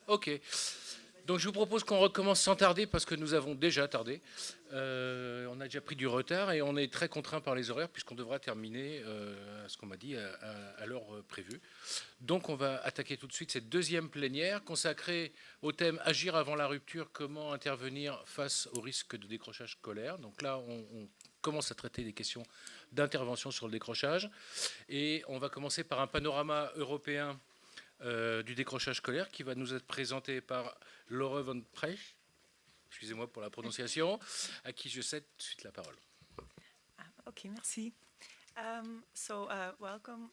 Ok. Donc je vous propose qu'on recommence sans tarder parce que nous avons déjà tardé. On a déjà pris du retard et on est très contraint par les horaires puisqu'on devra terminer, à ce qu'on m'a dit, à l'heure prévue. Donc on va attaquer tout de suite cette deuxième plénière consacrée au thème Agir avant la rupture, comment intervenir face au risque de décrochage scolaire. Donc là, on commence à traiter des questions d'intervention sur le décrochage. Et on va commencer par un panorama européen du décrochage scolaire qui va nous être présenté par Laure Van Preich, excusez-moi pour la prononciation, à qui je cède tout de suite la parole. Ok, merci. Welcome.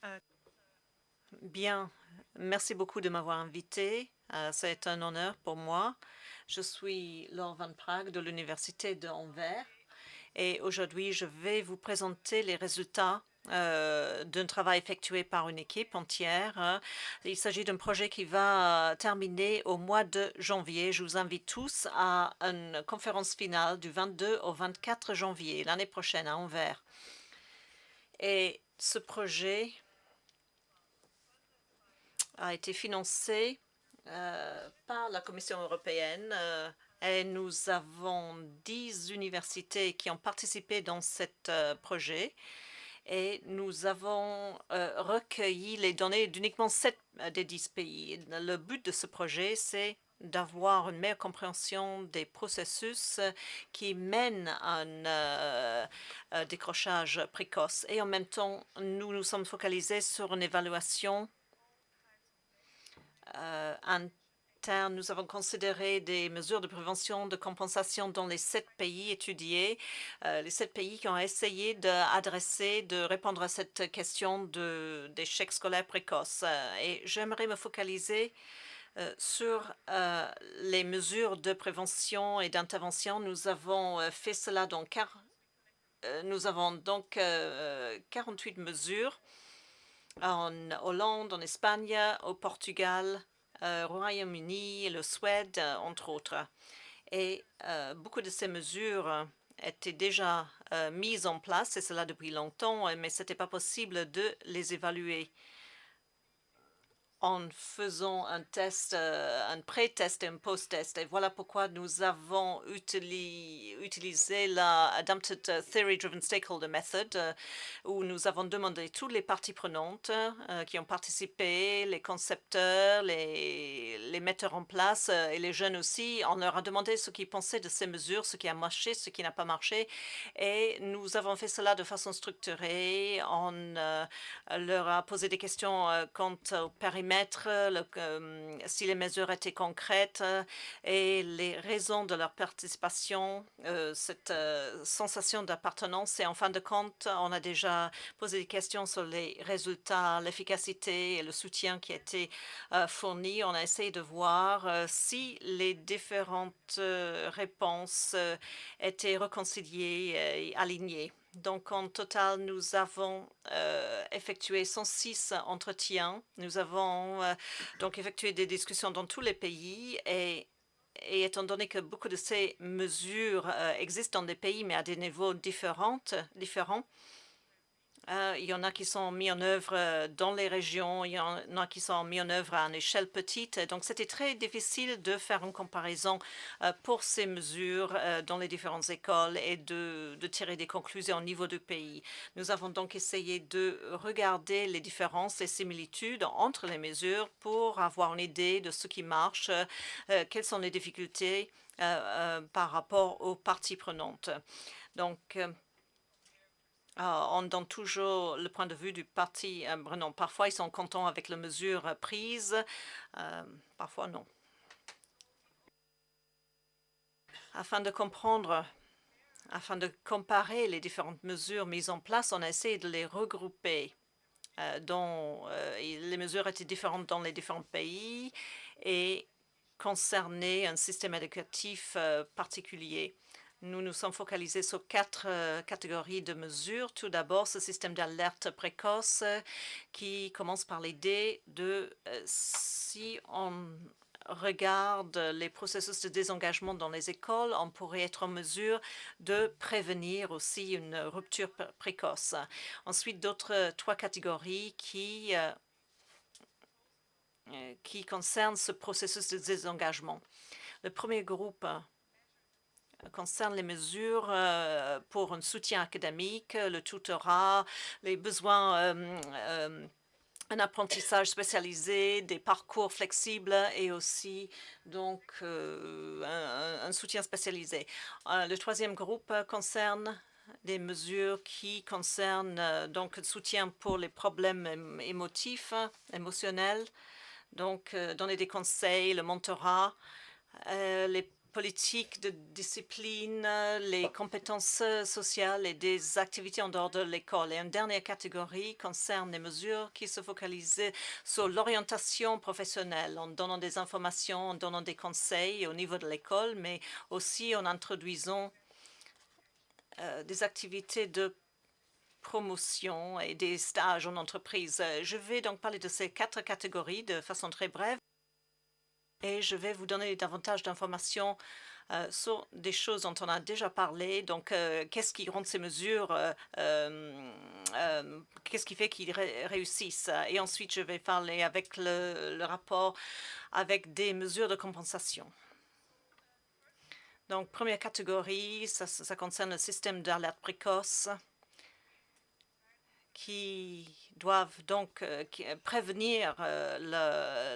Bien, merci beaucoup de m'avoir invité. C'est un honneur pour moi. Je suis Laure Van Praag de l'Université de Anvers et aujourd'hui, je vais vous présenter les résultats d'un travail effectué par une équipe entière. Il s'agit d'un projet qui va terminer au mois de janvier. Je vous invite tous à une conférence finale du 22 au 24 janvier l'année prochaine à Anvers. Et ce projet a été financé par la Commission européenne et nous avons 10 universités qui ont participé dans ce projet et nous avons recueilli les données d'uniquement 7 des 10 pays. Le but de ce projet, c'est d'avoir une meilleure compréhension des processus qui mènent à un décrochage précoce. Et en même temps, nous nous sommes focalisés sur une évaluation interne. Nous avons considéré des mesures de prévention, de compensation dans les 7 pays étudiés, les 7 pays qui ont essayé de répondre à cette question d'échec scolaire précoce. Et j'aimerais me focaliser sur les mesures de prévention et d'intervention. Nous avons fait cela dans nous avons donc 48 mesures en Hollande, en Espagne, au Portugal, au Royaume-Uni et le Suède, entre autres. Et beaucoup de ces mesures étaient déjà mises en place, et cela depuis longtemps, mais ce n'était pas possible de les évaluer en faisant un test, un pré-test et un post-test. Et voilà pourquoi nous avons utilisé la Adapted Theory Driven Stakeholder Method, où nous avons demandé à toutes les parties prenantes qui ont participé, les concepteurs, les metteurs en place et les jeunes aussi. On leur a demandé ce qu'ils pensaient de ces mesures, ce qui a marché, ce qui n'a pas marché. Et nous avons fait cela de façon structurée. On leur a posé des questions quant au périmètre, si les mesures étaient concrètes et les raisons de leur participation, cette sensation d'appartenance. Et en fin de compte, on a déjà posé des questions sur les résultats, l'efficacité et le soutien qui a été fourni. On a essayé de voir si les différentes réponses étaient réconciliées et alignées. Donc, en total, nous avons effectué 106 entretiens. Nous avons donc effectué des discussions dans tous les pays et étant donné que beaucoup de ces mesures existent dans des pays, mais à des niveaux différents, il y en a qui sont mis en œuvre dans les régions, il y en a qui sont mis en œuvre à une échelle petite. Donc, c'était très difficile de faire une comparaison pour ces mesures dans les différentes écoles et de tirer des conclusions au niveau du pays. Nous avons donc essayé de regarder les différences et similitudes entre les mesures pour avoir une idée de ce qui marche, quelles sont les difficultés par rapport aux parties prenantes. Donc, on donne toujours le point de vue du parti prenant. Parfois, ils sont contents avec les mesures prises, parfois non. Afin de comprendre, afin de comparer les différentes mesures mises en place, on a essayé de les regrouper. Dont les mesures étaient différentes dans les différents pays et concernaient un système éducatif particulier. Nous nous sommes focalisés sur 4 catégories de mesures. Tout d'abord, ce système d'alerte précoce qui commence par l'idée de si on regarde les processus de désengagement dans les écoles, on pourrait être en mesure de prévenir aussi une rupture précoce. Ensuite, d'autres 3 catégories qui qui concerne ce processus de désengagement. Le premier groupe concerne les mesures pour un soutien académique, le tutorat, les besoins, un apprentissage spécialisé, des parcours flexibles et aussi donc un soutien spécialisé. Le troisième groupe concerne des mesures qui concernent donc le soutien pour les problèmes émotionnels, donc donner des conseils, le mentorat, les politiques de discipline, les compétences sociales et des activités en dehors de l'école. Et une dernière catégorie concerne les mesures qui se focalisent sur l'orientation professionnelle, en donnant des informations, en donnant des conseils au niveau de l'école, mais aussi en introduisant des activités de promotion et des stages en entreprise. Je vais donc parler de ces 4 catégories de façon très brève et je vais vous donner davantage d'informations sur des choses dont on a déjà parlé. Donc, qu'est-ce qui rend ces mesures, qu'est-ce qui fait qu'ils réussissent? Et ensuite, je vais parler avec le rapport avec des mesures de compensation. Donc, première catégorie, ça concerne le système d'alerte précoce qui doivent donc prévenir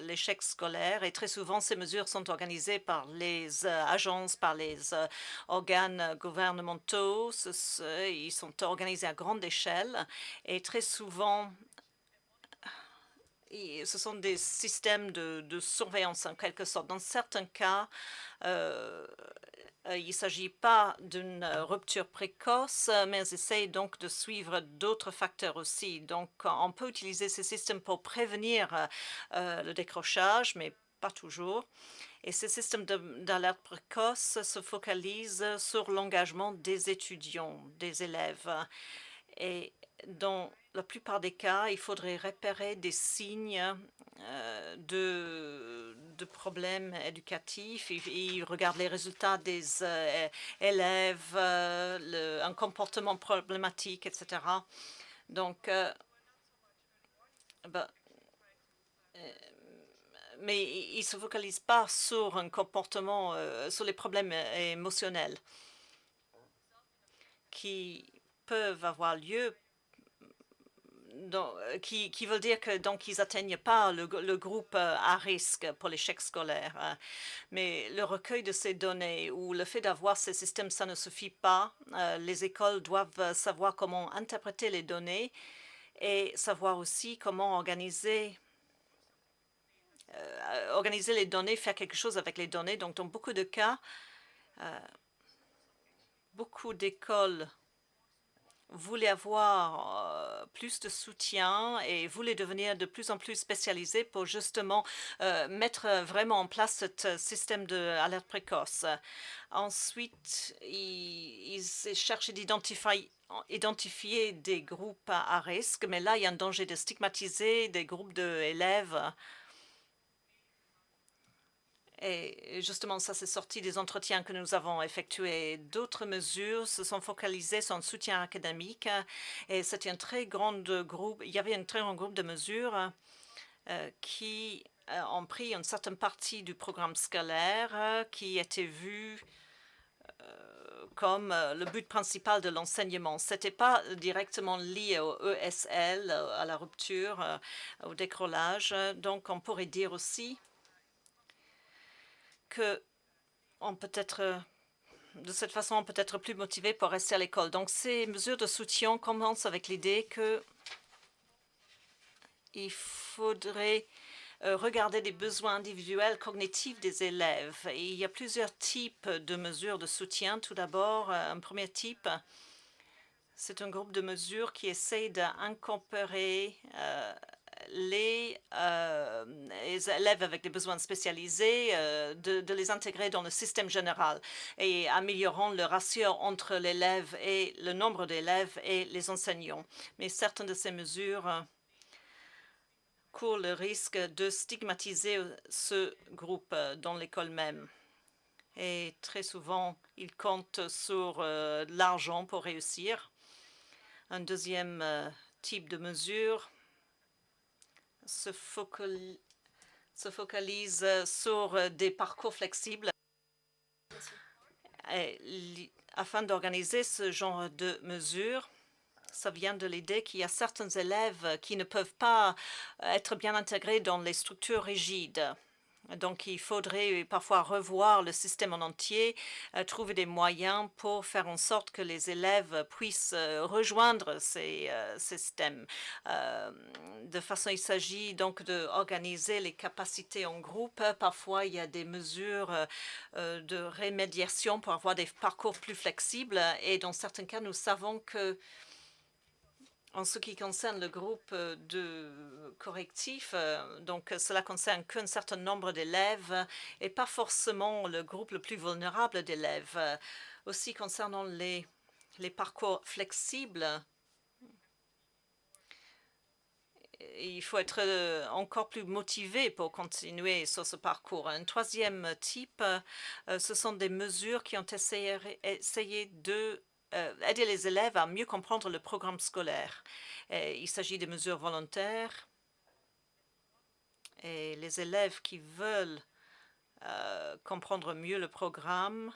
l'échec scolaire. Et très souvent, ces mesures sont organisées par les agences, par les organes gouvernementaux. Ils sont organisés à grande échelle. Et très souvent, ce sont des systèmes de surveillance en quelque sorte. Dans certains cas, il ne s'agit pas d'une rupture précoce, mais ils essayent donc de suivre d'autres facteurs aussi. Donc, on peut utiliser ces systèmes pour prévenir le décrochage, mais pas toujours. Et ces systèmes d'alerte précoce se focalisent sur l'engagement des étudiants, des élèves. Et dans la plupart des cas, il faudrait repérer des signes de problèmes éducatifs. Ils regardent les résultats des élèves, un comportement problématique, etc. Donc, mais ils ne se focalisent pas sur un comportement, sur les problèmes émotionnels qui peuvent avoir lieu, qui veut dire que donc ils n'atteignent pas le groupe à risque pour l'échec scolaire. Mais le recueil de ces données ou le fait d'avoir ces systèmes, ça ne suffit pas. Les écoles doivent savoir comment interpréter les données et savoir aussi comment organiser les données, faire quelque chose avec les données. Donc, dans beaucoup de cas, beaucoup d'écoles voulaient avoir plus de soutien et voulaient devenir de plus en plus spécialisées pour justement mettre vraiment en place ce système d'alerte précoce. Ensuite, ils cherchaient d'identifier des groupes à risque, mais là, il y a un danger de stigmatiser des groupes d'élèves. Et justement, ça, c'est sorti des entretiens que nous avons effectués. D'autres mesures se sont focalisées sur un soutien académique. Et c'était un très grand groupe. Il y avait un très grand groupe de mesures qui ont pris une certaine partie du programme scolaire qui était vu comme le but principal de l'enseignement. Ce n'était pas directement lié au ESL, à la rupture, au décrochage. Donc, on pourrait dire aussi que de cette façon, on peut être plus motivé pour rester à l'école. Donc, ces mesures de soutien commencent avec l'idée qu'il faudrait regarder les besoins individuels cognitifs des élèves. Et il y a plusieurs types de mesures de soutien. Tout d'abord, un premier type, c'est un groupe de mesures qui essaie d'incorporer les élèves avec des besoins spécialisés, de les intégrer dans le système général et améliorant le ratio entre l'élève et le nombre d'élèves et les enseignants. Mais certaines de ces mesures courent le risque de stigmatiser ce groupe dans l'école même. Et très souvent, ils comptent sur de l'argent pour réussir. Un deuxième type de mesure se focalise se focalise sur des parcours flexibles afin d'organiser ce genre de mesures. Ça vient de l'idée qu'il y a certains élèves qui ne peuvent pas être bien intégrés dans les structures rigides. Donc, il faudrait parfois revoir le système en entier, trouver des moyens pour faire en sorte que les élèves puissent rejoindre ces systèmes. De façon, il s'agit donc d'organiser les capacités en groupe. Parfois, il y a des mesures de rémédiation pour avoir des parcours plus flexibles. Et dans certains cas, nous savons que en ce qui concerne le groupe de correctifs, donc cela concerne qu'un certain nombre d'élèves et pas forcément le groupe le plus vulnérable d'élèves. Aussi concernant les parcours flexibles, il faut être encore plus motivé pour continuer sur ce parcours. Un troisième type, ce sont des mesures qui ont essayé de aider les élèves à mieux comprendre le programme scolaire. Il s'agit de mesures volontaires et les élèves qui veulent comprendre mieux le programme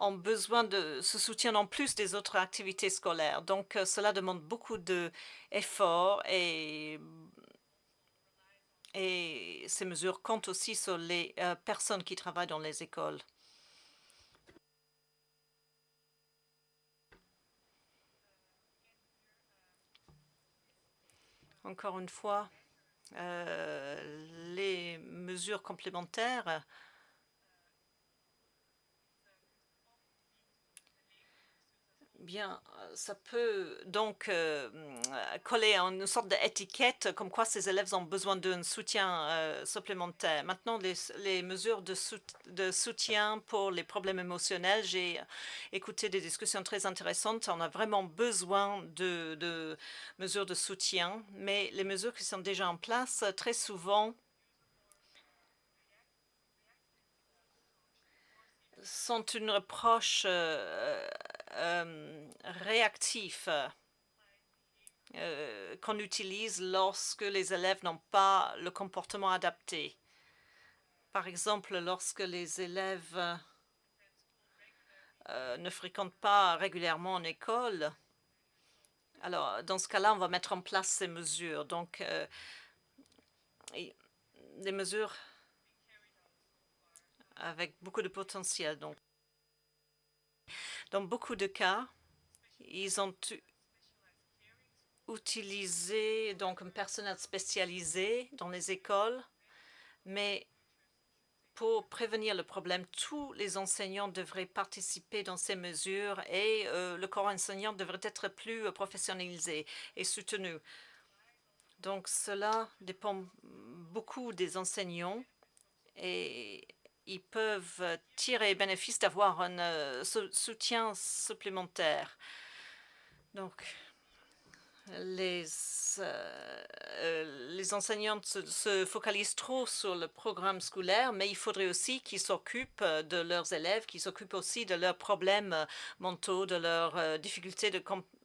ont besoin de ce soutien en plus des autres activités scolaires. Donc, cela demande beaucoup d'efforts et ces mesures comptent aussi sur les personnes qui travaillent dans les écoles. Encore une fois, les mesures complémentaires bien, ça peut donc coller en une sorte d'étiquette comme quoi ces élèves ont besoin d'un soutien supplémentaire. Maintenant, les mesures de soutien pour les problèmes émotionnels, j'ai écouté des discussions très intéressantes. On a vraiment besoin de mesures de soutien, mais les mesures qui sont déjà en place, très souvent, sont une approche réactif qu'on utilise lorsque les élèves n'ont pas le comportement adapté. Par exemple, lorsque les élèves ne fréquentent pas régulièrement en école, alors dans ce cas-là, on va mettre en place ces mesures. Donc, des mesures avec beaucoup de potentiel. Donc, dans beaucoup de cas, ils ont utilisé donc un personnel spécialisé dans les écoles, mais pour prévenir le problème, tous les enseignants devraient participer dans ces mesures et le corps enseignant devrait être plus professionnalisé et soutenu. Donc, cela dépend beaucoup des enseignants et ils peuvent tirer bénéfice d'avoir un soutien supplémentaire. Donc, les enseignants se focalisent trop sur le programme scolaire, mais il faudrait aussi qu'ils s'occupent de leurs élèves, qu'ils s'occupent aussi de leurs problèmes mentaux, de leurs difficultés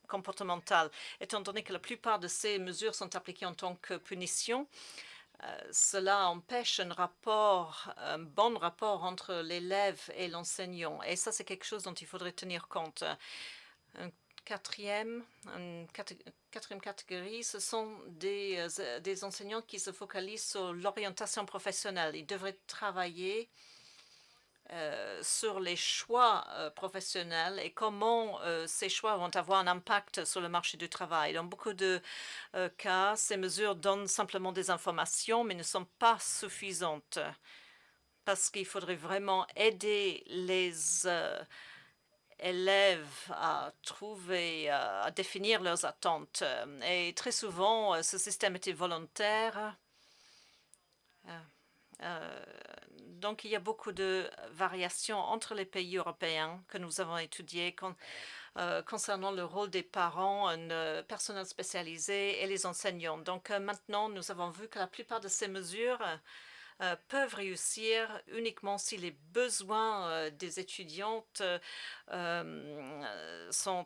comportementales. Étant donné que la plupart de ces mesures sont appliquées en tant que punition, cela empêche un bon rapport entre l'élève et l'enseignant. Et ça, c'est quelque chose dont il faudrait tenir compte. Une quatrième catégorie, ce sont des enseignants qui se focalisent sur l'orientation professionnelle. Ils devraient travailler sur les choix professionnels et comment ces choix vont avoir un impact sur le marché du travail. Dans beaucoup de cas, ces mesures donnent simplement des informations, mais ne sont pas suffisantes parce qu'il faudrait vraiment aider les élèves à trouver, à définir leurs attentes. Et très souvent, ce système était volontaire. Donc, il y a beaucoup de variations entre les pays européens que nous avons étudiées concernant le rôle des parents, un personnel spécialisé et les enseignants. Donc, maintenant, nous avons vu que la plupart de ces mesures peuvent réussir uniquement si les besoins des étudiantes sont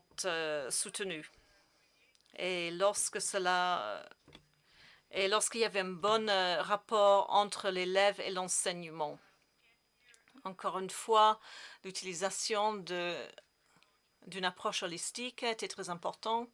soutenus. Et lorsqu'il y avait un bon rapport entre l'élève et l'enseignement. Encore une fois, l'utilisation d'une approche holistique était très importante.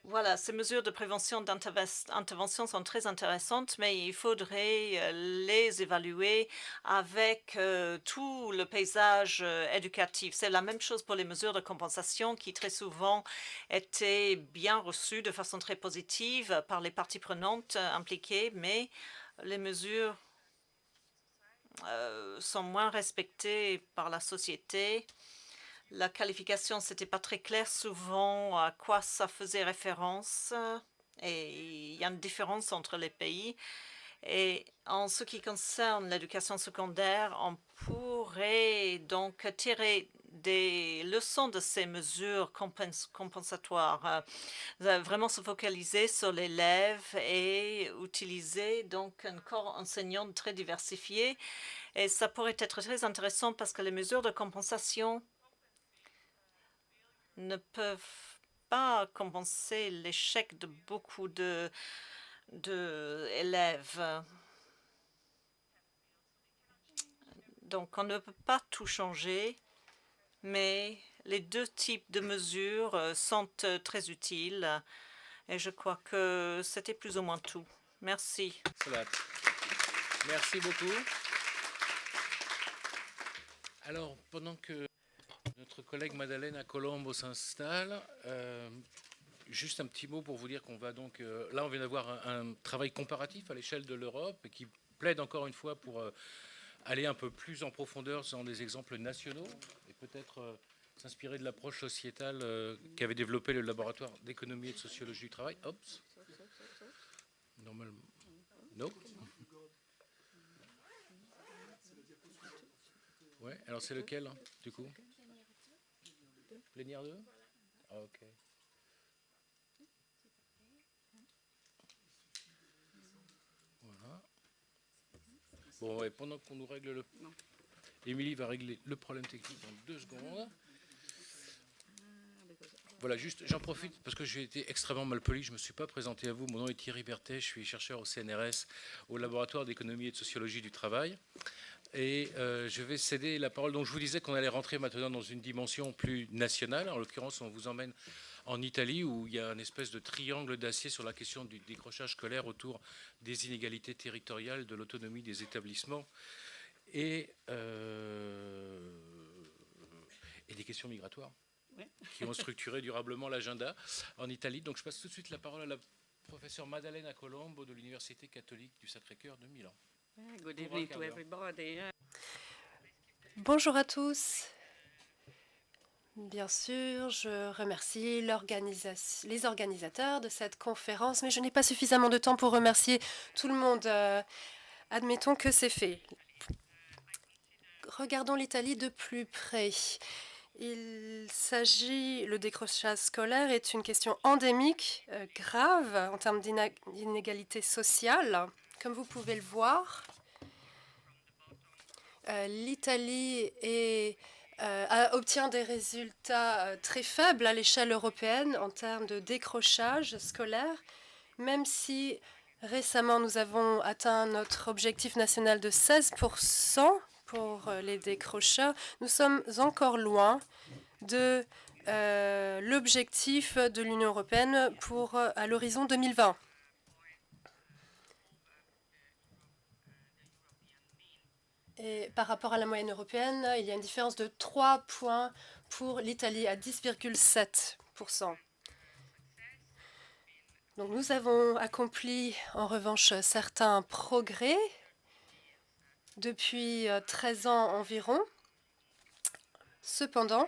Voilà, ces mesures de prévention d'intervention sont très intéressantes, mais il faudrait les évaluer avec tout le paysage éducatif. C'est la même chose pour les mesures de compensation qui très souvent étaient bien reçues de façon très positive par les parties prenantes impliquées, mais les mesures sont moins respectées par la société. La qualification, c'était pas très clair souvent à quoi ça faisait référence et il y a une différence entre les pays. Et en ce qui concerne l'éducation secondaire, on pourrait donc tirer des leçons de ces mesures compensatoires, vraiment se focaliser sur l'élève et utiliser donc un corps enseignant très diversifié. Et ça pourrait être très intéressant parce que les mesures de compensation ne peuvent pas compenser l'échec de beaucoup d'élèves. Donc, on ne peut pas tout changer, mais les deux types de mesures sont très utiles. Et je crois que c'était plus ou moins tout. Merci. Merci beaucoup. Alors, pendant que notre collègue Madalena Colombo s'installe, juste un petit mot pour vous dire qu'on va donc... là, on vient d'avoir un travail comparatif à l'échelle de l'Europe qui plaide encore une fois pour aller un peu plus en profondeur dans des exemples nationaux et peut-être s'inspirer de l'approche sociétale qu'avait développé le laboratoire d'économie et de sociologie du travail. Oups. Normalement. Non. Ouais, alors c'est lequel, hein, du coup? Plénière 2. Ah, ok. Voilà. Bon, ouais, pendant qu'on nous règle le... Émilie va régler le problème technique en 2 secondes. Voilà, juste, j'en profite parce que j'ai été extrêmement malpoli. Je ne me suis pas présenté à vous. Mon nom est Thierry Berthet. Je suis chercheur au CNRS, au laboratoire d'économie et de sociologie du travail. Et je vais céder la parole. Donc, je vous disais qu'on allait rentrer maintenant dans une dimension plus nationale. En l'occurrence, on vous emmène en Italie où il y a une espèce de triangle d'acier sur la question du décrochage scolaire autour des inégalités territoriales, de l'autonomie des établissements et des questions migratoires qui ont structuré durablement l'agenda en Italie. Donc je passe tout de suite la parole à la professeure Maddalena Colombo de l'Université catholique du Sacré-Cœur de Milan. Good evening to everybody. Bonjour à tous. Bien sûr, je remercie les organisateurs de cette conférence, mais je n'ai pas suffisamment de temps pour remercier tout le monde. Admettons que c'est fait. Regardons l'Italie de plus près. Le décrochage scolaire est une question endémique, grave en termes d'inégalité sociale. Comme vous pouvez le voir, l'Italie obtient des résultats très faibles à l'échelle européenne en termes de décrochage scolaire, même si récemment nous avons atteint notre objectif national de 16% pour les décrocheurs. Nous sommes encore loin de l'objectif de l'Union européenne à l'horizon 2020. Et par rapport à la moyenne européenne, il y a une différence de 3 points pour l'Italie à 10,7%. Donc nous avons accompli en revanche certains progrès depuis 13 ans environ. Cependant,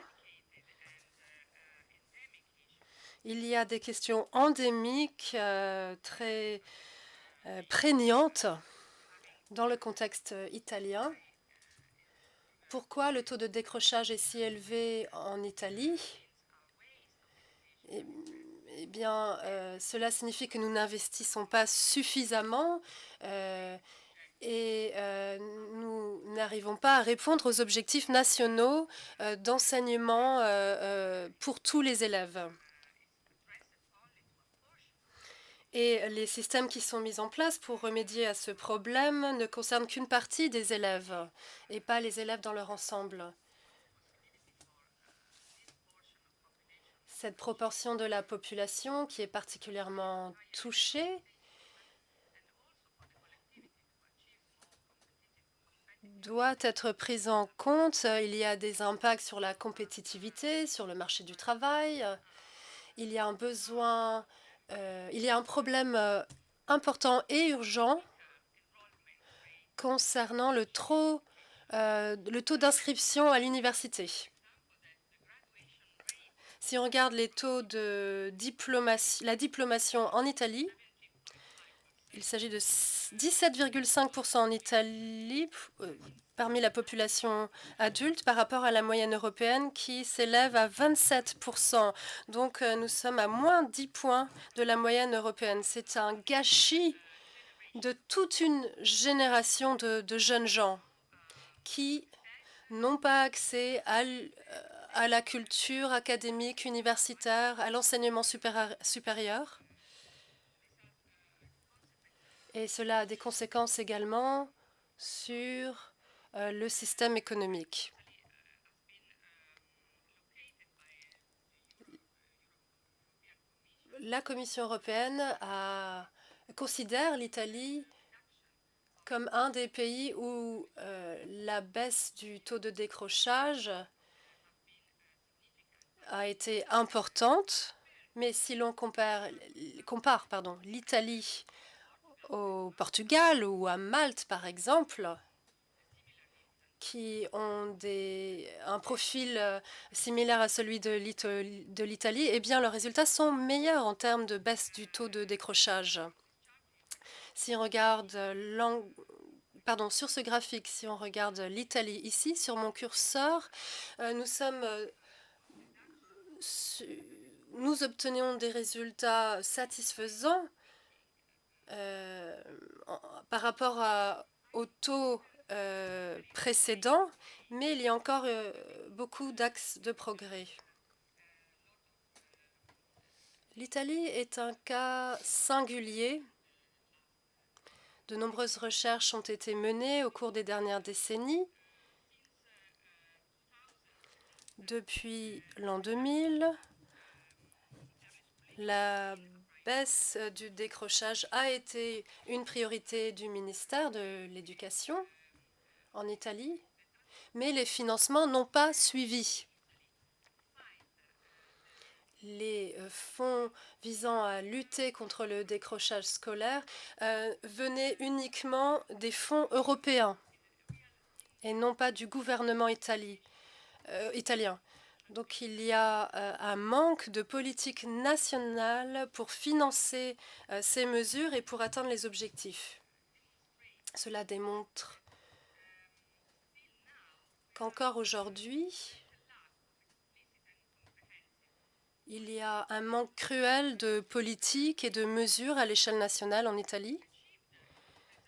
il y a des questions endémiques très prégnantes dans le contexte italien. Pourquoi le taux de décrochage est si élevé en Italie? Eh bien, cela signifie que nous n'investissons pas suffisamment et nous n'arrivons pas à répondre aux objectifs nationaux d'enseignement pour tous les élèves. Et les systèmes qui sont mis en place pour remédier à ce problème ne concernent qu'une partie des élèves et pas les élèves dans leur ensemble. Cette proportion de la population qui est particulièrement touchée doit être prise en compte. Il y a des impacts sur la compétitivité, sur le marché du travail. Il y a un besoin, il y a un problème important et urgent concernant le taux d'inscription à l'université. Si on regarde les taux de diplomatie, la diplomation en Italie, il s'agit de 17,5% en Italie parmi la population adulte par rapport à la moyenne européenne qui s'élève à 27%. Donc nous sommes à moins 10 points de la moyenne européenne. C'est un gâchis de toute une génération de jeunes gens qui n'ont pas accès à la culture académique, universitaire, à l'enseignement supérieur. Et cela a des conséquences également sur le système économique. La Commission européenne considère l'Italie comme un des pays où la baisse du taux de décrochage a été importante, mais si l'on compare l'Italie au Portugal ou à Malte, par exemple, qui ont un profil similaire à celui de l'Italie, eh bien, leurs résultats sont meilleurs en termes de baisse du taux de décrochage. Si on regarde sur ce graphique, si on regarde l'Italie ici, sur mon curseur, nous obtenions des résultats satisfaisants par rapport au taux précédent, mais il y a encore beaucoup d'axes de progrès. L'Italie est un cas singulier. De nombreuses recherches ont été menées au cours des dernières décennies. Depuis l'an 2000, la baisse du décrochage a été une priorité du ministère de l'Éducation en Italie, mais les financements n'ont pas suivi. Les fonds visant à lutter contre le décrochage scolaire venaient uniquement des fonds européens et non pas du gouvernement italien. Donc il y a un manque de politique nationale pour financer ces mesures et pour atteindre les objectifs. Cela démontre qu'encore aujourd'hui, il y a un manque cruel de politique et de mesures à l'échelle nationale en Italie.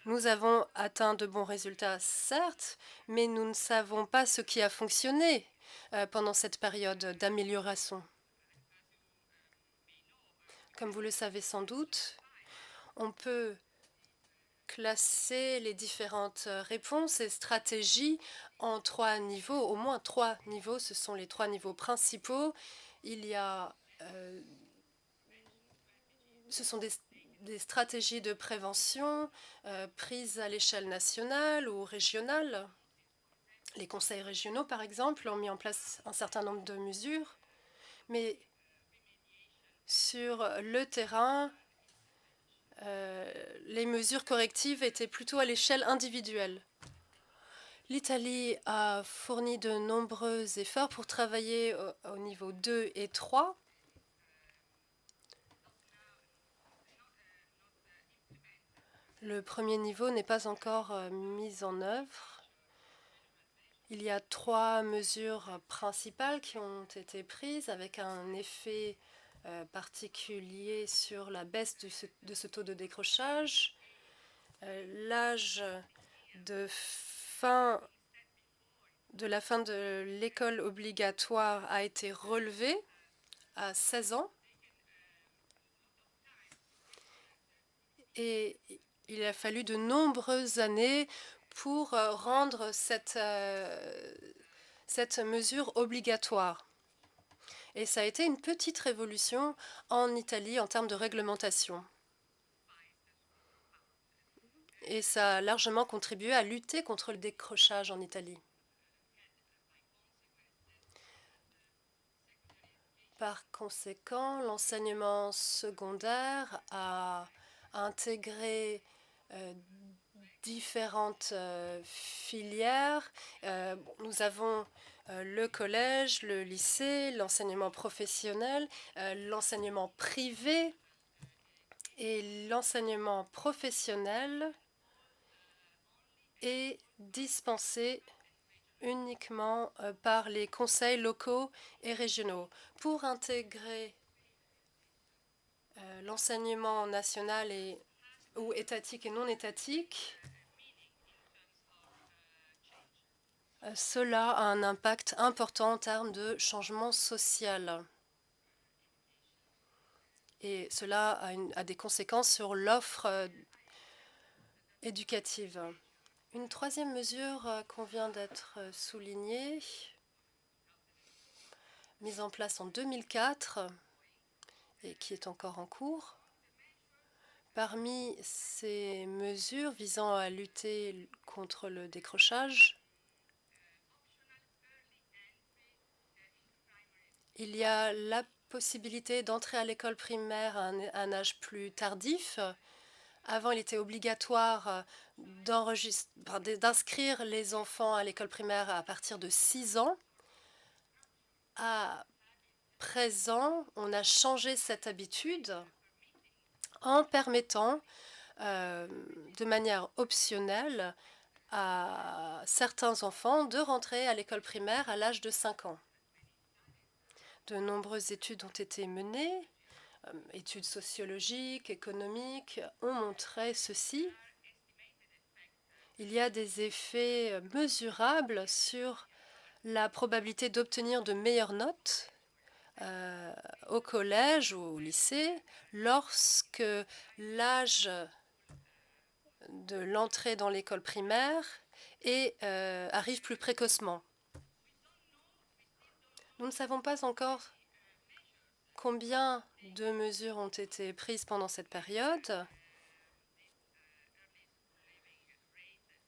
Nous avons atteint de bons résultats, certes, mais nous ne savons pas ce qui a fonctionné pendant cette période d'amélioration. Comme vous le savez sans doute, on peut classer les différentes réponses et stratégies en 3 niveaux, au moins 3 niveaux. Ce sont les 3 niveaux principaux. Ce sont des stratégies de prévention prises à l'échelle nationale ou régionale. Les conseils régionaux, par exemple, ont mis en place un certain nombre de mesures, mais sur le terrain, les mesures correctives étaient plutôt à l'échelle individuelle. L'Italie a fourni de nombreux efforts pour travailler au niveau 2 et 3. Le premier niveau n'est pas encore mis en œuvre. Il y a 3 mesures principales qui ont été prises avec un effet particulier sur la baisse de ce taux de décrochage. L'âge de la fin de l'école obligatoire a été relevé à 16 ans. Et il a fallu de nombreuses années pour rendre cette mesure obligatoire. Et ça a été une petite révolution en Italie en termes de réglementation. Et ça a largement contribué à lutter contre le décrochage en Italie. Par conséquent, l'enseignement secondaire a intégré différentes filières. Nous avons le collège, le lycée, l'enseignement professionnel, l'enseignement privé. Et l'enseignement professionnel est dispensé uniquement par les conseils locaux et régionaux. Pour intégrer l'enseignement national ou étatique et non étatique, cela a un impact important en termes de changement social. Et cela a des conséquences sur l'offre éducative. Une troisième mesure convient d'être soulignée, mise en place en 2004 et qui est encore en cours. Parmi ces mesures visant à lutter contre le décrochage, il y a la possibilité d'entrer à l'école primaire à un âge plus tardif. Avant, il était obligatoire d'inscrire les enfants à l'école primaire à partir de 6 ans. À présent, on a changé cette habitude en permettant de manière optionnelle à certains enfants de rentrer à l'école primaire à l'âge de 5 ans. De nombreuses études ont été menées. Études sociologiques, économiques ont montré ceci. Il y a des effets mesurables sur la probabilité d'obtenir de meilleures notes au collège ou au lycée lorsque l'âge de l'entrée dans l'école primaire arrive plus précocement. Nous ne savons pas encore combien de mesures ont été prises pendant cette période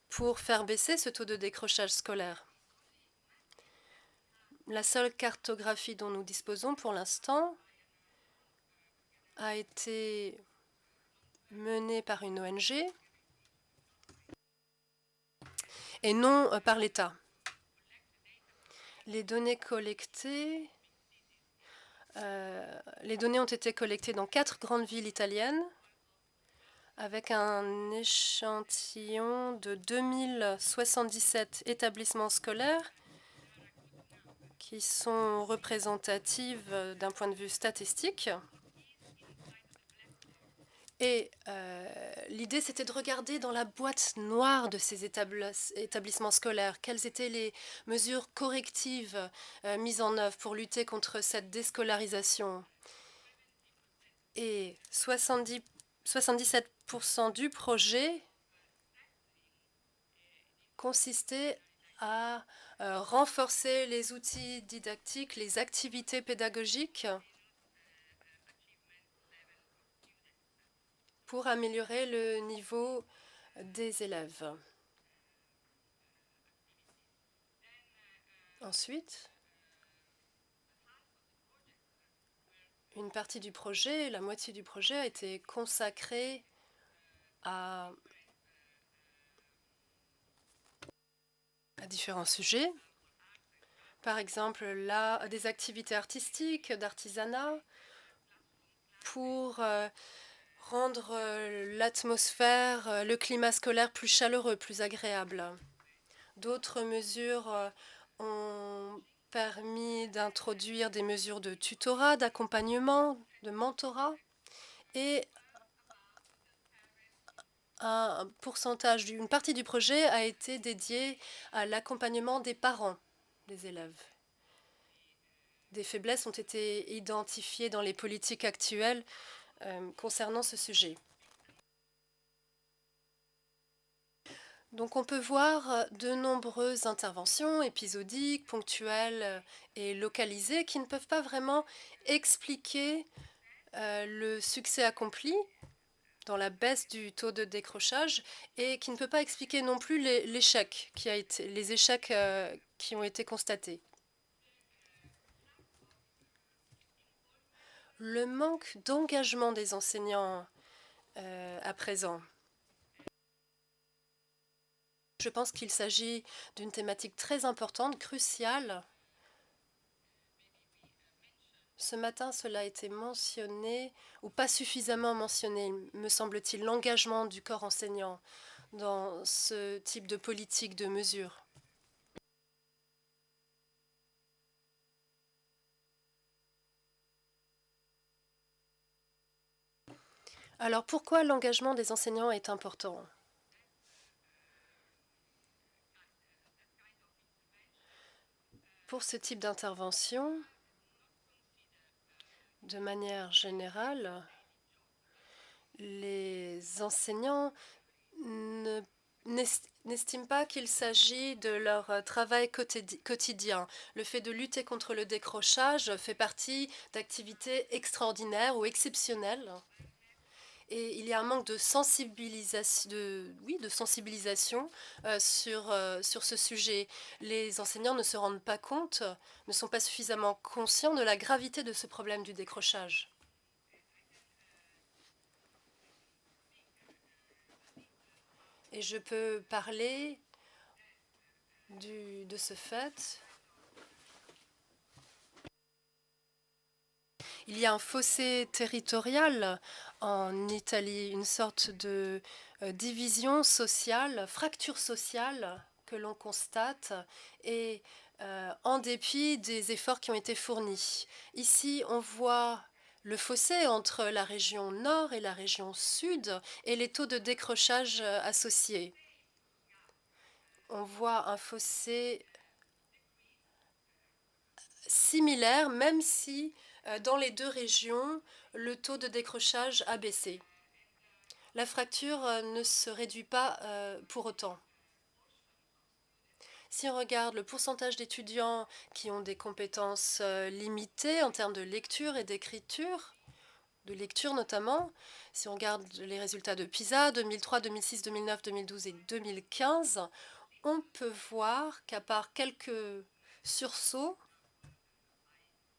pour faire baisser ce taux de décrochage scolaire. La seule cartographie dont nous disposons pour l'instant a été menée par une ONG et non par l'État. Les données collectées les données ont été collectées dans 4 grandes villes italiennes avec un échantillon de 2077 établissements scolaires qui sont représentatifs d'un point de vue statistique. Et l'idée, c'était de regarder dans la boîte noire de ces établissements scolaires quelles étaient les mesures correctives mises en œuvre pour lutter contre cette déscolarisation. Et 77% du projet consistait à renforcer les outils didactiques, les activités pédagogiques pour améliorer le niveau des élèves. Ensuite, une partie du projet, la moitié du projet, a été consacrée à différents sujets. Par exemple, des activités artistiques, d'artisanat, pour rendre l'atmosphère, le climat scolaire plus chaleureux, plus agréable. D'autres mesures ont permis d'introduire des mesures de tutorat, d'accompagnement, de mentorat et un pourcentage, une partie du projet a été dédiée à l'accompagnement des parents des élèves. Des faiblesses ont été identifiées dans les politiques actuelles concernant ce sujet. Donc on peut voir de nombreuses interventions épisodiques, ponctuelles et localisées qui ne peuvent pas vraiment expliquer le succès accompli dans la baisse du taux de décrochage et qui ne peut pas expliquer non plus l'échec les échecs qui ont été constatés. Le manque d'engagement des enseignants à présent. Je pense qu'il s'agit d'une thématique très importante, cruciale. Ce matin, cela a été mentionné, ou pas suffisamment mentionné, me semble-t-il, l'engagement du corps enseignant dans ce type de politique de mesure. Alors pourquoi l'engagement des enseignants est important ? Pour ce type d'intervention, de manière générale, les enseignants n'estiment pas qu'il s'agit de leur travail quotidien. Le fait de lutter contre le décrochage fait partie d'activités extraordinaires ou exceptionnelles. Et il y a un manque de sensibilisation, sur ce sujet. Les enseignants ne se rendent pas compte, ne sont pas suffisamment conscients de la gravité de ce problème du décrochage. Et je peux parler de ce fait. Il y a un fossé territorial en Italie, une sorte de division sociale, fracture sociale que l'on constate et en dépit des efforts qui ont été fournis. Ici, on voit le fossé entre la région nord et la région sud et les taux de décrochage associés. On voit un fossé similaire, même si dans les deux régions, le taux de décrochage a baissé. La fracture ne se réduit pas pour autant. Si on regarde le pourcentage d'étudiants qui ont des compétences limitées en termes de lecture et d'écriture, de lecture notamment, si on regarde les résultats de PISA 2003, 2006, 2009, 2012 et 2015, on peut voir qu'à part quelques sursauts,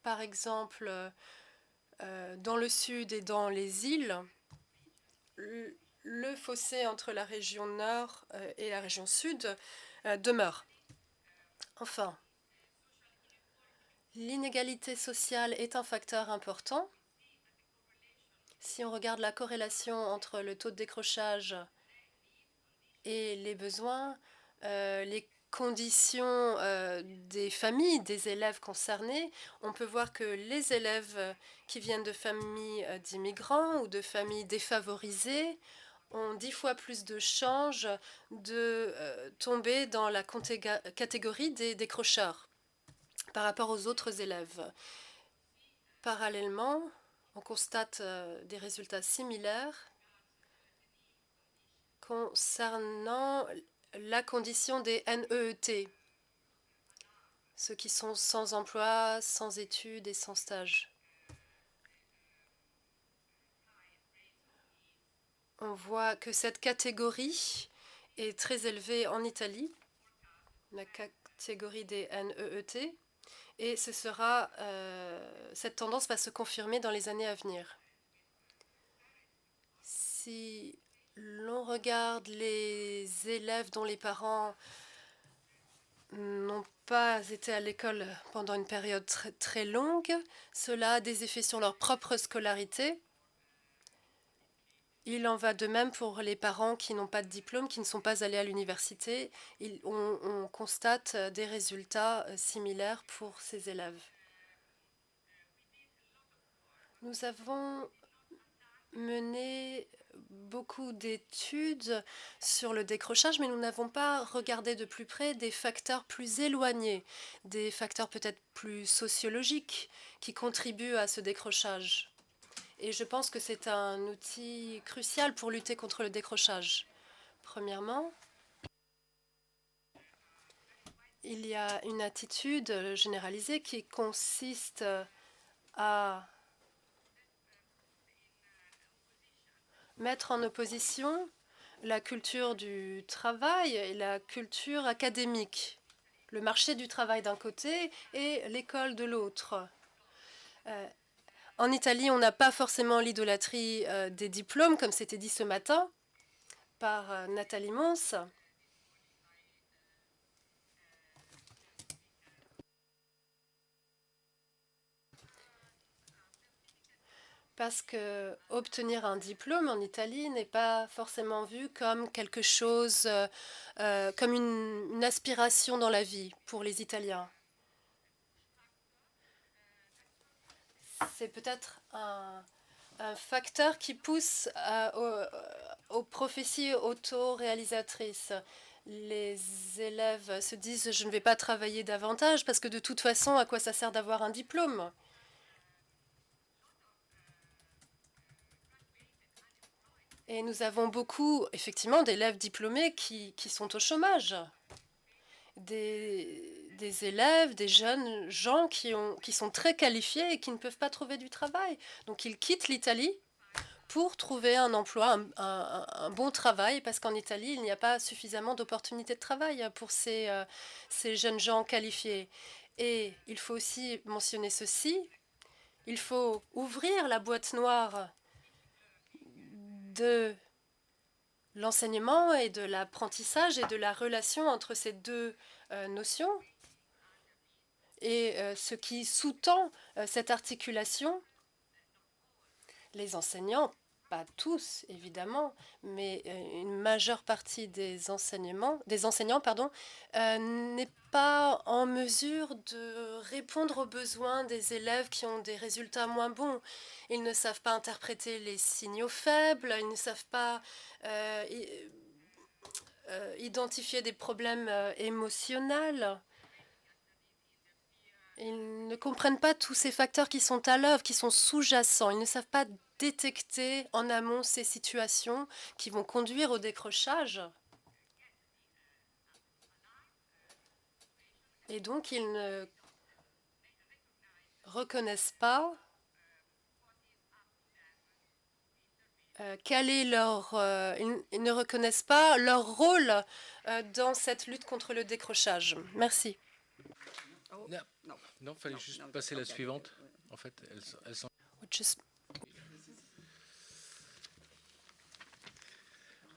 par exemple dans le sud et dans les îles, le fossé entre la région nord et la région sud demeure. Enfin, l'inégalité sociale est un facteur important. Si on regarde la corrélation entre le taux de décrochage et les besoins, les conditions des familles, des élèves concernés, on peut voir que les élèves qui viennent de familles d'immigrants ou de familles défavorisées ont 10 fois plus de chances de tomber dans la catégorie des décrocheurs par rapport aux autres élèves. Parallèlement, on constate des résultats similaires concernant la condition des NEET, ceux qui sont sans emploi, sans études et sans stage. On voit que cette catégorie est très élevée en Italie, la catégorie des NEET, et cette tendance va se confirmer dans les années à venir. Si l'on regarde les élèves dont les parents n'ont pas été à l'école pendant une période très longue, cela a des effets sur leur propre scolarité. Il en va de même pour les parents qui n'ont pas de diplôme, qui ne sont pas allés à l'université. On constate des résultats similaires pour ces élèves. Nous avons mené beaucoup d'études sur le décrochage, mais nous n'avons pas regardé de plus près des facteurs plus éloignés, des facteurs peut-être plus sociologiques qui contribuent à ce décrochage. Et je pense que c'est un outil crucial pour lutter contre le décrochage. Premièrement, il y a une attitude généralisée qui consiste à mettre en opposition la culture du travail et la culture académique, le marché du travail d'un côté et l'école de l'autre. En Italie, on n'a pas forcément l'idolâtrie des diplômes, comme c'était dit ce matin par Nathalie Mons. Parce que obtenir un diplôme en Italie n'est pas forcément vu comme quelque chose, comme une aspiration dans la vie pour les Italiens. C'est peut-être un facteur qui pousse aux prophéties auto-réalisatrices. Les élèves se disent « je ne vais pas travailler davantage parce que de toute façon, à quoi ça sert d'avoir un diplôme ?» Et nous avons beaucoup, effectivement, d'élèves diplômés qui sont au chômage. Des élèves, des jeunes gens qui sont très qualifiés et qui ne peuvent pas trouver du travail. Donc ils quittent l'Italie pour trouver un emploi, un bon travail, parce qu'en Italie, il n'y a pas suffisamment d'opportunités de travail pour ces jeunes gens qualifiés. Et il faut aussi mentionner ceci, il faut ouvrir la boîte noire de l'enseignement et de l'apprentissage et de la relation entre ces deux notions. Et ce qui sous-tend cette articulation, les enseignants, pas tous évidemment, mais une majeure partie des enseignants, n'est pas en mesure de répondre aux besoins des élèves qui ont des résultats moins bons. Ils ne savent pas interpréter les signaux faibles, ils ne savent pas identifier des problèmes émotionnels. Ils ne comprennent pas tous ces facteurs qui sont à l'œuvre, qui sont sous-jacents. Ils ne savent pas détecter en amont ces situations qui vont conduire au décrochage. Et donc, ils ne reconnaissent pas quel est leur... ils ne reconnaissent pas leur rôle dans cette lutte contre le décrochage. Merci. Non, il fallait juste passer la suivante. En fait, elles sont...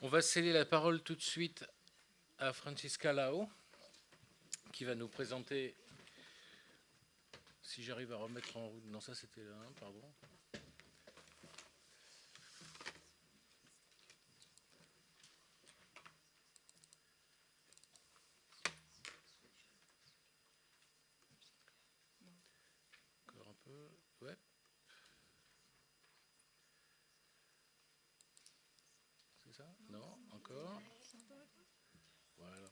On va céder la parole tout de suite à Francisca Lao, qui va nous présenter, si j'arrive à remettre en route, non ça c'était là, pardon. Encore un peu, ouais. C'est ça? Non, encore. Voilà.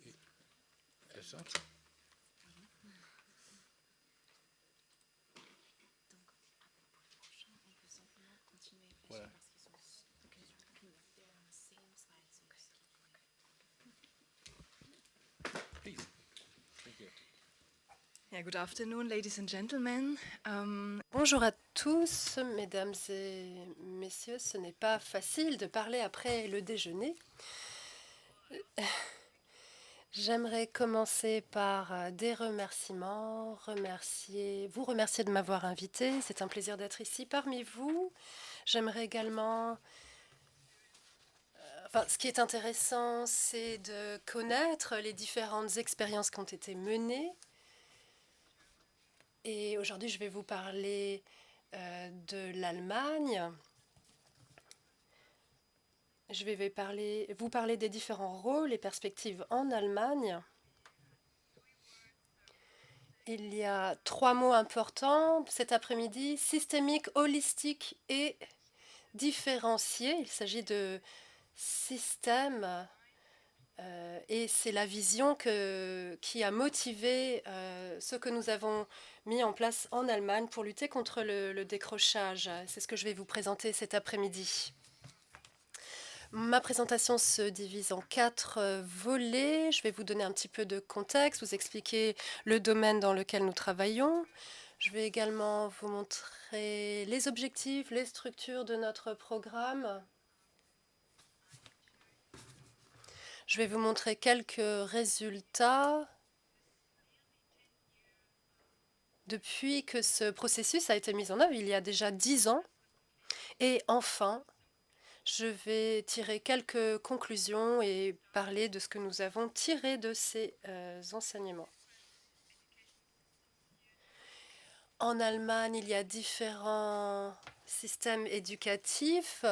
Et F5. Voilà. Please. Thank you. Yeah, good afternoon, ladies and gentlemen. Bonjour à tous, mesdames et messieurs. Ce n'est pas facile de parler après le déjeuner. J'aimerais commencer par des remerciements, vous remercier de m'avoir invité. C'est un plaisir d'être ici parmi vous. J'aimerais également... ce qui est intéressant, c'est de connaître les différentes expériences qui ont été menées. Et aujourd'hui, je vais vous parler de l'Allemagne. Je vais vous parler des différents rôles et perspectives en Allemagne. Il y a 3 mots importants cet après-midi: systémique, holistique et différencié. Il s'agit de système et c'est la vision qui a motivé ce que nous avons mis en place en Allemagne pour lutter contre le décrochage. C'est ce que je vais vous présenter cet après-midi. Ma présentation se divise en 4 volets. Je vais vous donner un petit peu de contexte, vous expliquer le domaine dans lequel nous travaillons. Je vais également vous montrer les objectifs, les structures de notre programme. Je vais vous montrer quelques résultats depuis que ce processus a été mis en œuvre il y a déjà 10 ans. Et enfin, je vais tirer quelques conclusions et parler de ce que nous avons tiré de ces enseignements. En Allemagne, il y a différents systèmes éducatifs.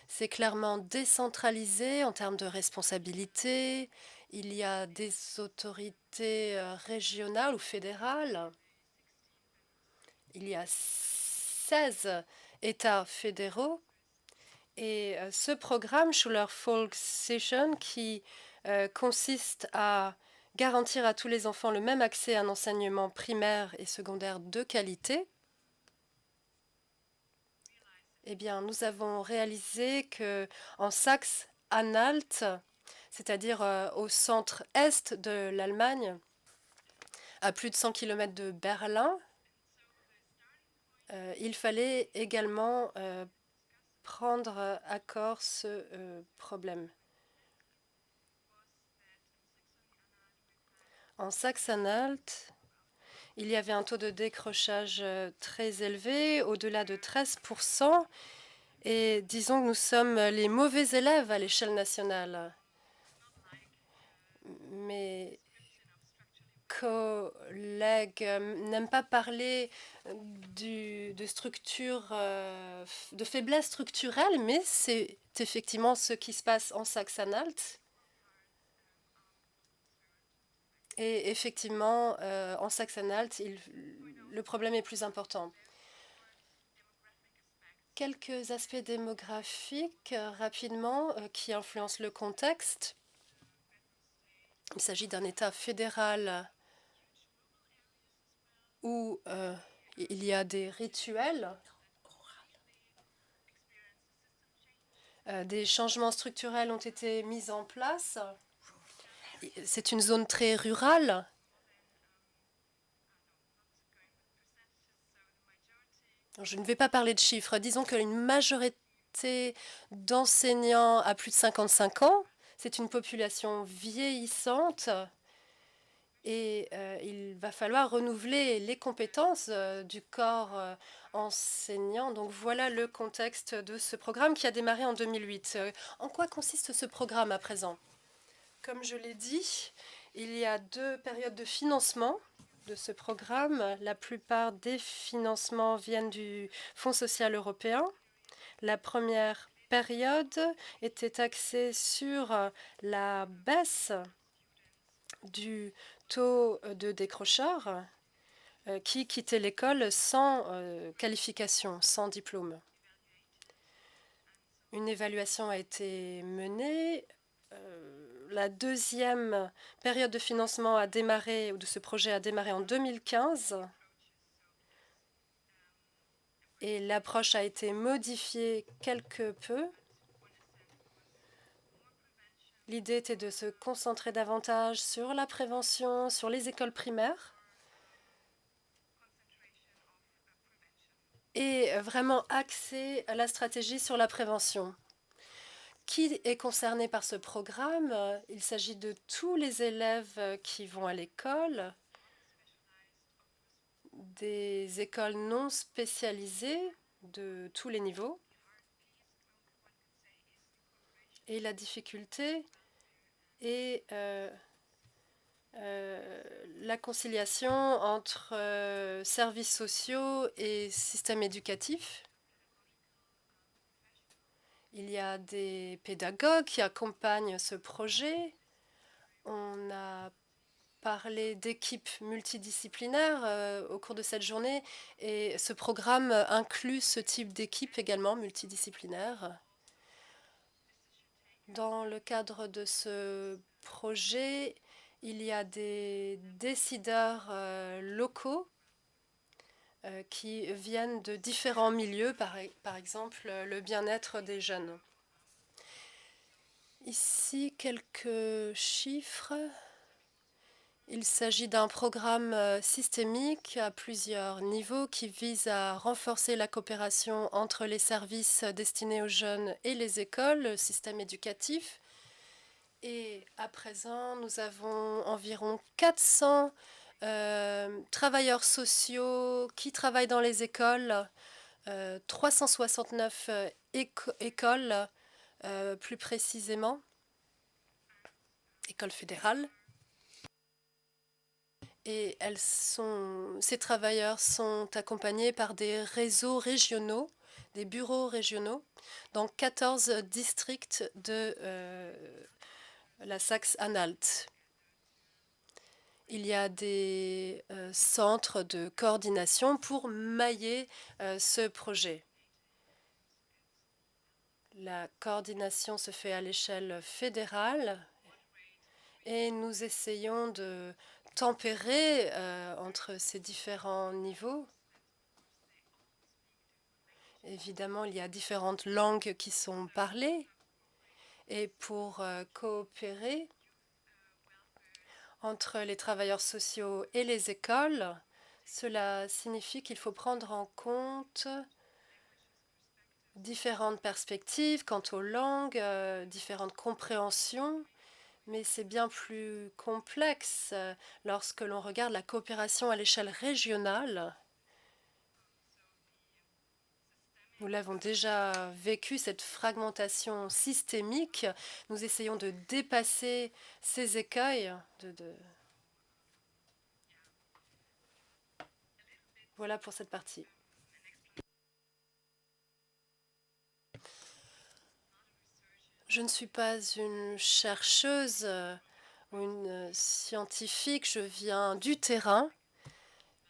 C'est clairement décentralisé en termes de responsabilité. Il y a des autorités régionales ou fédérales. Il y a 16 États fédéraux. Et ce programme, Schuler Volkssession, qui consiste à garantir à tous les enfants le même accès à un enseignement primaire et secondaire de qualité, eh bien, nous avons réalisé que en Saxe-Anhalt, c'est-à-dire au centre-est de l'Allemagne, à plus de 100 km de Berlin, il fallait également prendre à corps ce problème. En Saxe-Anhalt, il y avait un taux de décrochage très élevé, au-delà de 13%. Et disons que nous sommes les mauvais élèves à l'échelle nationale. Mes collègues n'aiment pas parler de structure, de faiblesse structurelle, mais c'est effectivement ce qui se passe en Saxe-Anhalt. Et effectivement, en Saxe-Anhalt, le problème est plus important. Quelques aspects démographiques rapidement qui influencent le contexte. Il s'agit d'un État fédéral où il y a des rituels, des changements structurels ont été mis en place. C'est une zone très rurale. Je ne vais pas parler de chiffres. Disons qu'une majorité d'enseignants a plus de 55 ans. C'est une population vieillissante et il va falloir renouveler les compétences du corps enseignant. Donc voilà le contexte de ce programme qui a démarré en 2008. En quoi consiste ce programme à présent? Comme je l'ai dit, il y a 2 périodes de financement de ce programme. La plupart des financements viennent du Fonds social européen. La première période était axée sur la baisse du taux de décrocheurs qui quittaient l'école sans qualification, sans diplôme. Une évaluation a été menée. La deuxième période de financement a démarré, ou de ce projet a démarré en 2015. Et l'approche a été modifiée quelque peu. L'idée était de se concentrer davantage sur la prévention, sur les écoles primaires. Et vraiment axer la stratégie sur la prévention. Qui est concerné par ce programme? Il s'agit de tous les élèves qui vont à l'école, des écoles non spécialisées de tous les niveaux. Et la difficulté est la conciliation entre services sociaux et système éducatif. Il y a des pédagogues qui accompagnent ce projet. On a parlé d'équipes multidisciplinaires au cours de cette journée et ce programme inclut ce type d'équipe également multidisciplinaire. Dans le cadre de ce projet, il y a des décideurs locaux qui viennent de différents milieux, par exemple le bien-être des jeunes. Ici, quelques chiffres. Il s'agit d'un programme systémique à plusieurs niveaux qui vise à renforcer la coopération entre les services destinés aux jeunes et les écoles, le système éducatif. Et à présent, nous avons environ 400 travailleurs sociaux qui travaillent dans les écoles, 369 écoles plus précisément, écoles fédérales. Et ces travailleurs sont accompagnés par des réseaux régionaux, des bureaux régionaux, dans 14 districts de la Saxe-Anhalt. Il y a des centres de coordination pour mailler ce projet. La coordination se fait à l'échelle fédérale et nous essayons de tempérer entre ces différents niveaux. Évidemment, il y a différentes langues qui sont parlées et pour coopérer entre les travailleurs sociaux et les écoles, cela signifie qu'il faut prendre en compte différentes perspectives quant aux langues, différentes compréhensions. Mais c'est bien plus complexe lorsque l'on regarde la coopération à l'échelle régionale. Nous l'avons déjà vécu, cette fragmentation systémique. Nous essayons de dépasser ces écueils. Voilà pour cette partie. Je ne suis pas une chercheuse ou une scientifique, je viens du terrain,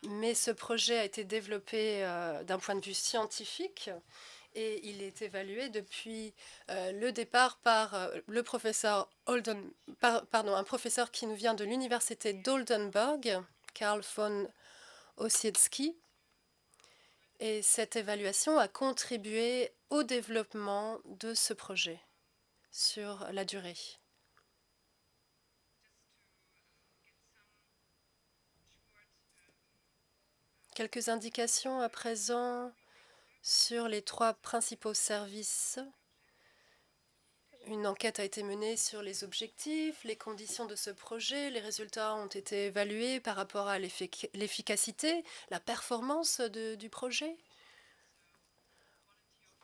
mais ce projet a été développé d'un point de vue scientifique et il est évalué depuis le départ par le professeur un professeur qui nous vient de l'université d'Oldenburg, Karl von Ossietzky. Et cette évaluation a contribué au développement de ce projet sur la durée. Quelques indications à présent sur les 3 principaux services. Une enquête a été menée sur les objectifs, les conditions de ce projet. Les résultats ont été évalués par rapport à l'efficacité, la performance du projet.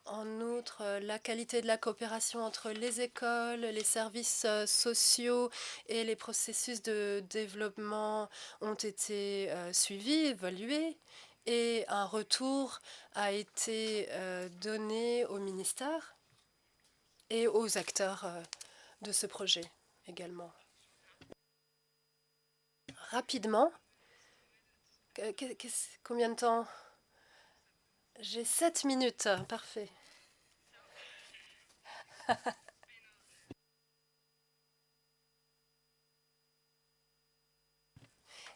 En outre, la qualité de la coopération entre les écoles, les services sociaux et les processus de développement ont été suivis, évalués, et un retour a été donné au ministère et aux acteurs de ce projet également. Rapidement, combien de temps? J'ai 7 minutes, parfait.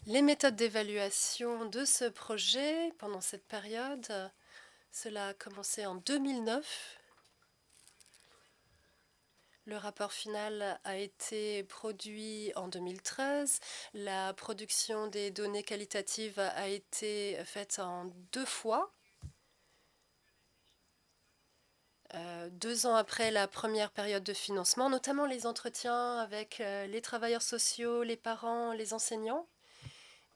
Les méthodes d'évaluation de ce projet pendant cette période, cela a commencé en 2009. Le rapport final a été produit en 2013. La production des données qualitatives a été faite en 2 fois. 2 ans après la première période de financement, notamment les entretiens avec les travailleurs sociaux, les parents, les enseignants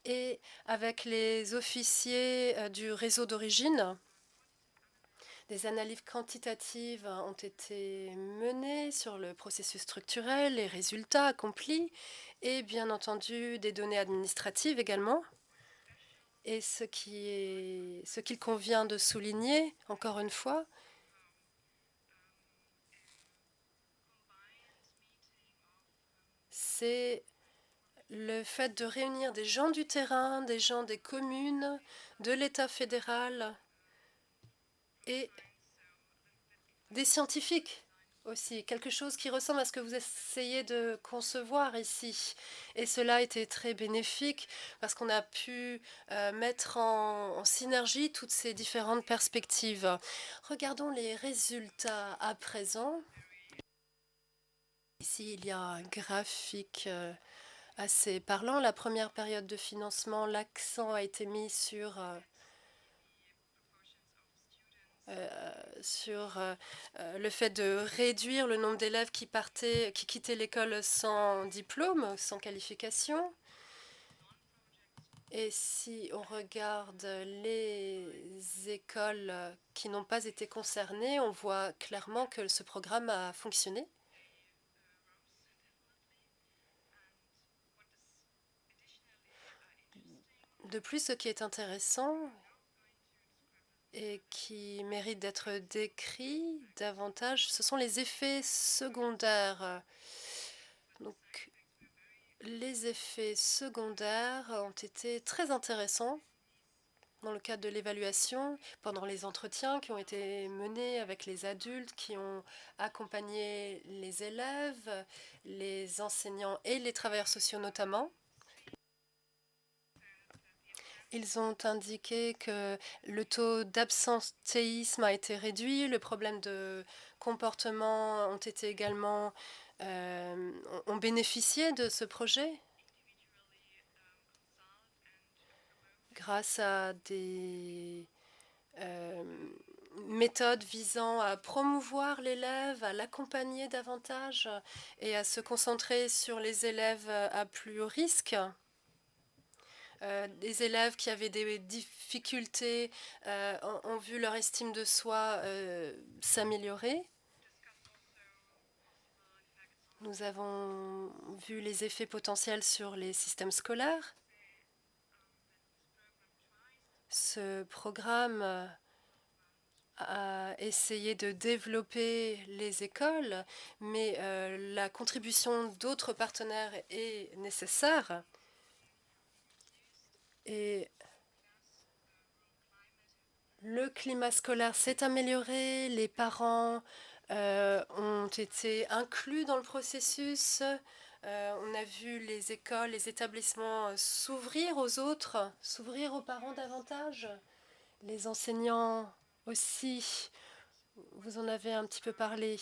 et avec les officiers du réseau d'origine. Des analyses quantitatives ont été menées sur le processus structurel, les résultats accomplis et bien entendu des données administratives également. Et ce qu'il convient de souligner, encore une fois, c'est le fait de réunir des gens du terrain, des gens des communes, de l'État fédéral et des scientifiques aussi, quelque chose qui ressemble à ce que vous essayez de concevoir ici. Et cela a été très bénéfique parce qu'on a pu mettre en synergie toutes ces différentes perspectives. Regardons les résultats à présent. Ici, il y a un graphique assez parlant. La première période de financement, l'accent a été mis sur le fait de réduire le nombre d'élèves qui quittaient l'école sans diplôme, sans qualification. Et si on regarde les écoles qui n'ont pas été concernées, on voit clairement que ce programme a fonctionné. De plus, ce qui est intéressant et qui mérite d'être décrit davantage, ce sont les effets secondaires. Donc, les effets secondaires ont été très intéressants dans le cadre de l'évaluation, pendant les entretiens qui ont été menés avec les adultes qui ont accompagné les élèves, les enseignants et les travailleurs sociaux notamment. Ils ont indiqué que le taux d'absentéisme a été réduit, le problème de comportement ont été également ont bénéficié de ce projet grâce à des méthodes visant à promouvoir l'élève, à l'accompagner davantage et à se concentrer sur les élèves à plus haut risque. Des élèves qui avaient des difficultés ont vu leur estime de soi s'améliorer. Nous avons vu les effets potentiels sur les systèmes scolaires. Ce programme a essayé de développer les écoles, mais la contribution d'autres partenaires est nécessaire. Et le climat scolaire s'est amélioré, les parents ont été inclus dans le processus. On a vu les écoles, les établissements s'ouvrir aux autres, s'ouvrir aux parents davantage. Les enseignants aussi, vous en avez un petit peu parlé.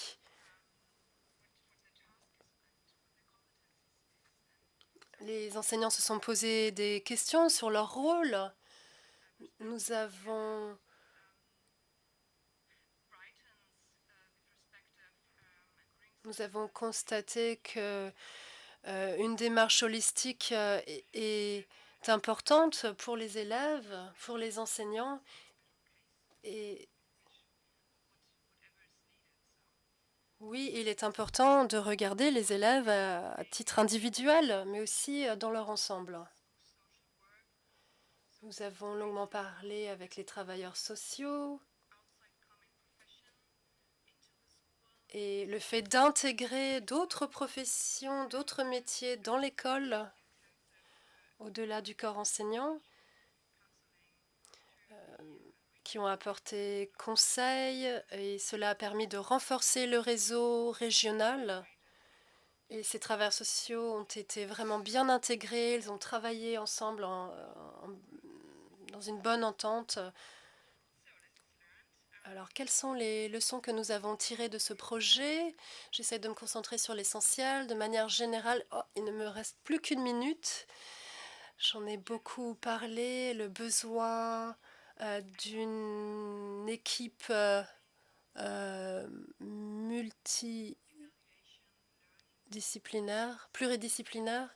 Les enseignants se sont posés des questions sur leur rôle. Nous avons constaté que une démarche holistique est importante pour les élèves, pour les enseignants. Et oui, il est important de regarder les élèves à titre individuel, mais aussi dans leur ensemble. Nous avons longuement parlé avec les travailleurs sociaux et le fait d'intégrer d'autres professions, d'autres métiers dans l'école, au-delà du corps enseignant, qui ont apporté conseil et cela a permis de renforcer le réseau régional. Et ces travailleurs sociaux ont été vraiment bien intégrés, ils ont travaillé ensemble dans une bonne entente. Alors, quelles sont les leçons que nous avons tirées de ce projet? J'essaie de me concentrer sur l'essentiel. De manière générale, il ne me reste plus qu'une minute. J'en ai beaucoup parlé, le besoin d'une équipe multidisciplinaire, pluridisciplinaire,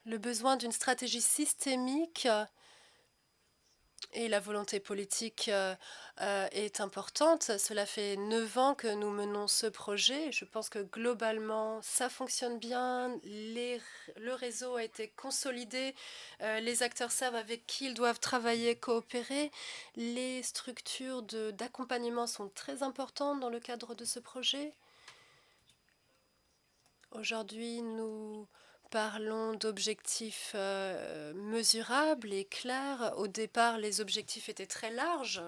le besoin d'une stratégie systémique et la volonté politique est importante. Cela fait 9 ans que nous menons ce projet. Je pense que globalement, ça fonctionne bien. Le réseau a été consolidé. Les acteurs savent avec qui ils doivent travailler, coopérer. Les structures d'accompagnement sont très importantes dans le cadre de ce projet. Aujourd'hui, nous parlons d'objectifs mesurables et clairs. Au départ, les objectifs étaient très larges.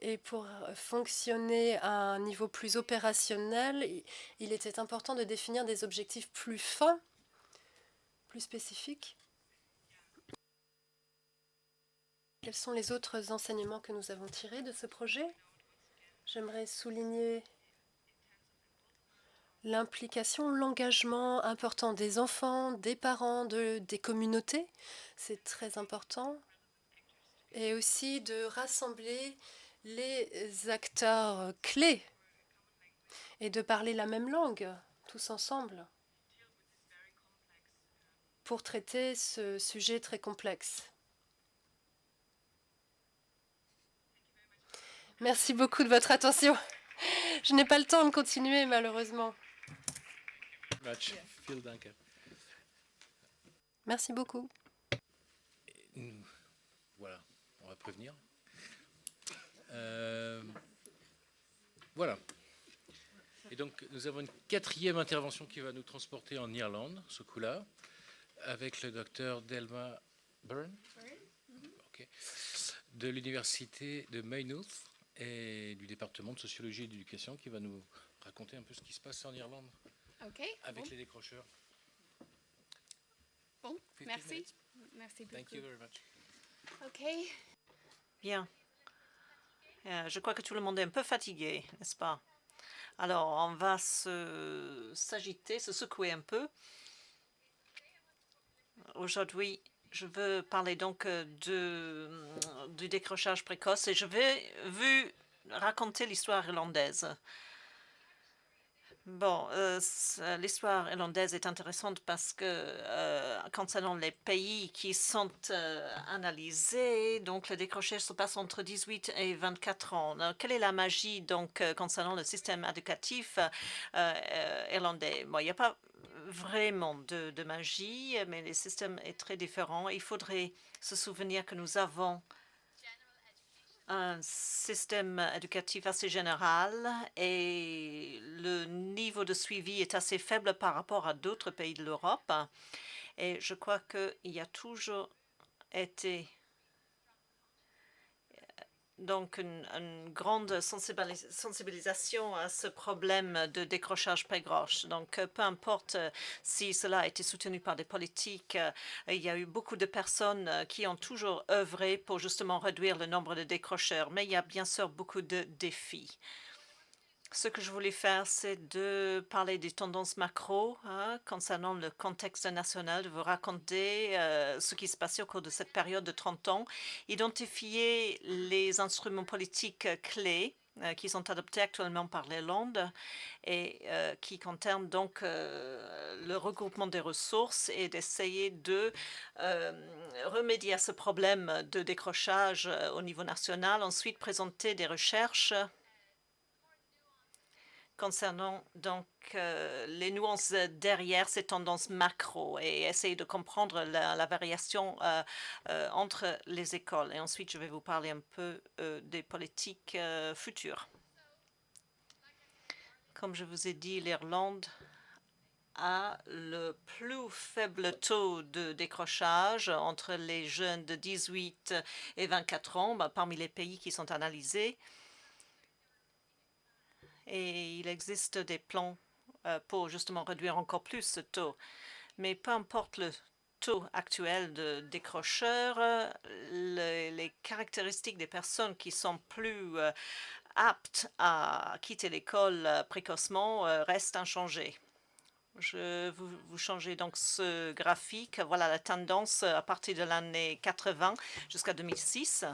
Et pour fonctionner à un niveau plus opérationnel, il était important de définir des objectifs plus fins, plus spécifiques. Quels sont les autres enseignements que nous avons tirés de ce projet? J'aimerais souligner l'implication, l'engagement important des enfants, des parents, des communautés. C'est très important. Et aussi de rassembler les acteurs clés et de parler la même langue, tous ensemble, pour traiter ce sujet très complexe. Merci beaucoup de votre attention. Je n'ai pas le temps de continuer, malheureusement. Merci beaucoup. Voilà, on va prévenir. Voilà. Et donc, nous avons une quatrième intervention qui va nous transporter en Irlande, ce coup-là, avec le docteur Delma Byrne, de l'université de Maynooth et du département de sociologie et d'éducation, qui va nous raconter un peu ce qui se passe en Irlande avec les décrocheurs. Bon, 15 merci. minutes. Merci beaucoup. Thank you very much. OK. Bien. Je crois que tout le monde est un peu fatigué, n'est-ce pas? Alors, on va s'agiter, se secouer un peu. Aujourd'hui, je veux parler donc du décrochage précoce et je vais raconter l'histoire irlandaise. Bon, l'histoire irlandaise est intéressante parce que concernant les pays qui sont analysés, donc le décrochage se passe entre 18 et 24 ans. Alors, quelle est la magie donc concernant le système éducatif irlandais? Bon, il n'y a pas vraiment de magie, mais le système est très différent. Il faudrait se souvenir que nous avons un système éducatif assez général et le niveau de suivi est assez faible par rapport à d'autres pays de l'Europe. Et je crois qu'il y a toujours été donc une grande sensibilisation à ce problème de décrochage précoce. Donc, peu importe si cela a été soutenu par des politiques, il y a eu beaucoup de personnes qui ont toujours œuvré pour justement réduire le nombre de décrocheurs. Mais il y a bien sûr beaucoup de défis. Ce que je voulais faire, c'est de parler des tendances macro concernant le contexte national, de vous raconter ce qui se passait au cours de cette période de 30 ans, identifier les instruments politiques clés qui sont adoptés actuellement par l'Irlande et qui concernent donc le regroupement des ressources et d'essayer de remédier à ce problème de décrochage au niveau national. Ensuite, présenter des recherches concernant donc les nuances derrière ces tendances macro et essayer de comprendre la variation entre les écoles. Et ensuite, je vais vous parler un peu des politiques futures. Comme je vous ai dit, l'Irlande a le plus faible taux de décrochage entre les jeunes de 18 et 24 ans parmi les pays qui sont analysés. Et il existe des plans pour justement réduire encore plus ce taux. Mais peu importe le taux actuel de décrocheurs, les caractéristiques des personnes qui sont plus aptes à quitter l'école précocement restent inchangées. Je vous changez donc ce graphique. Voilà la tendance à partir de l'année 80 jusqu'à 2006.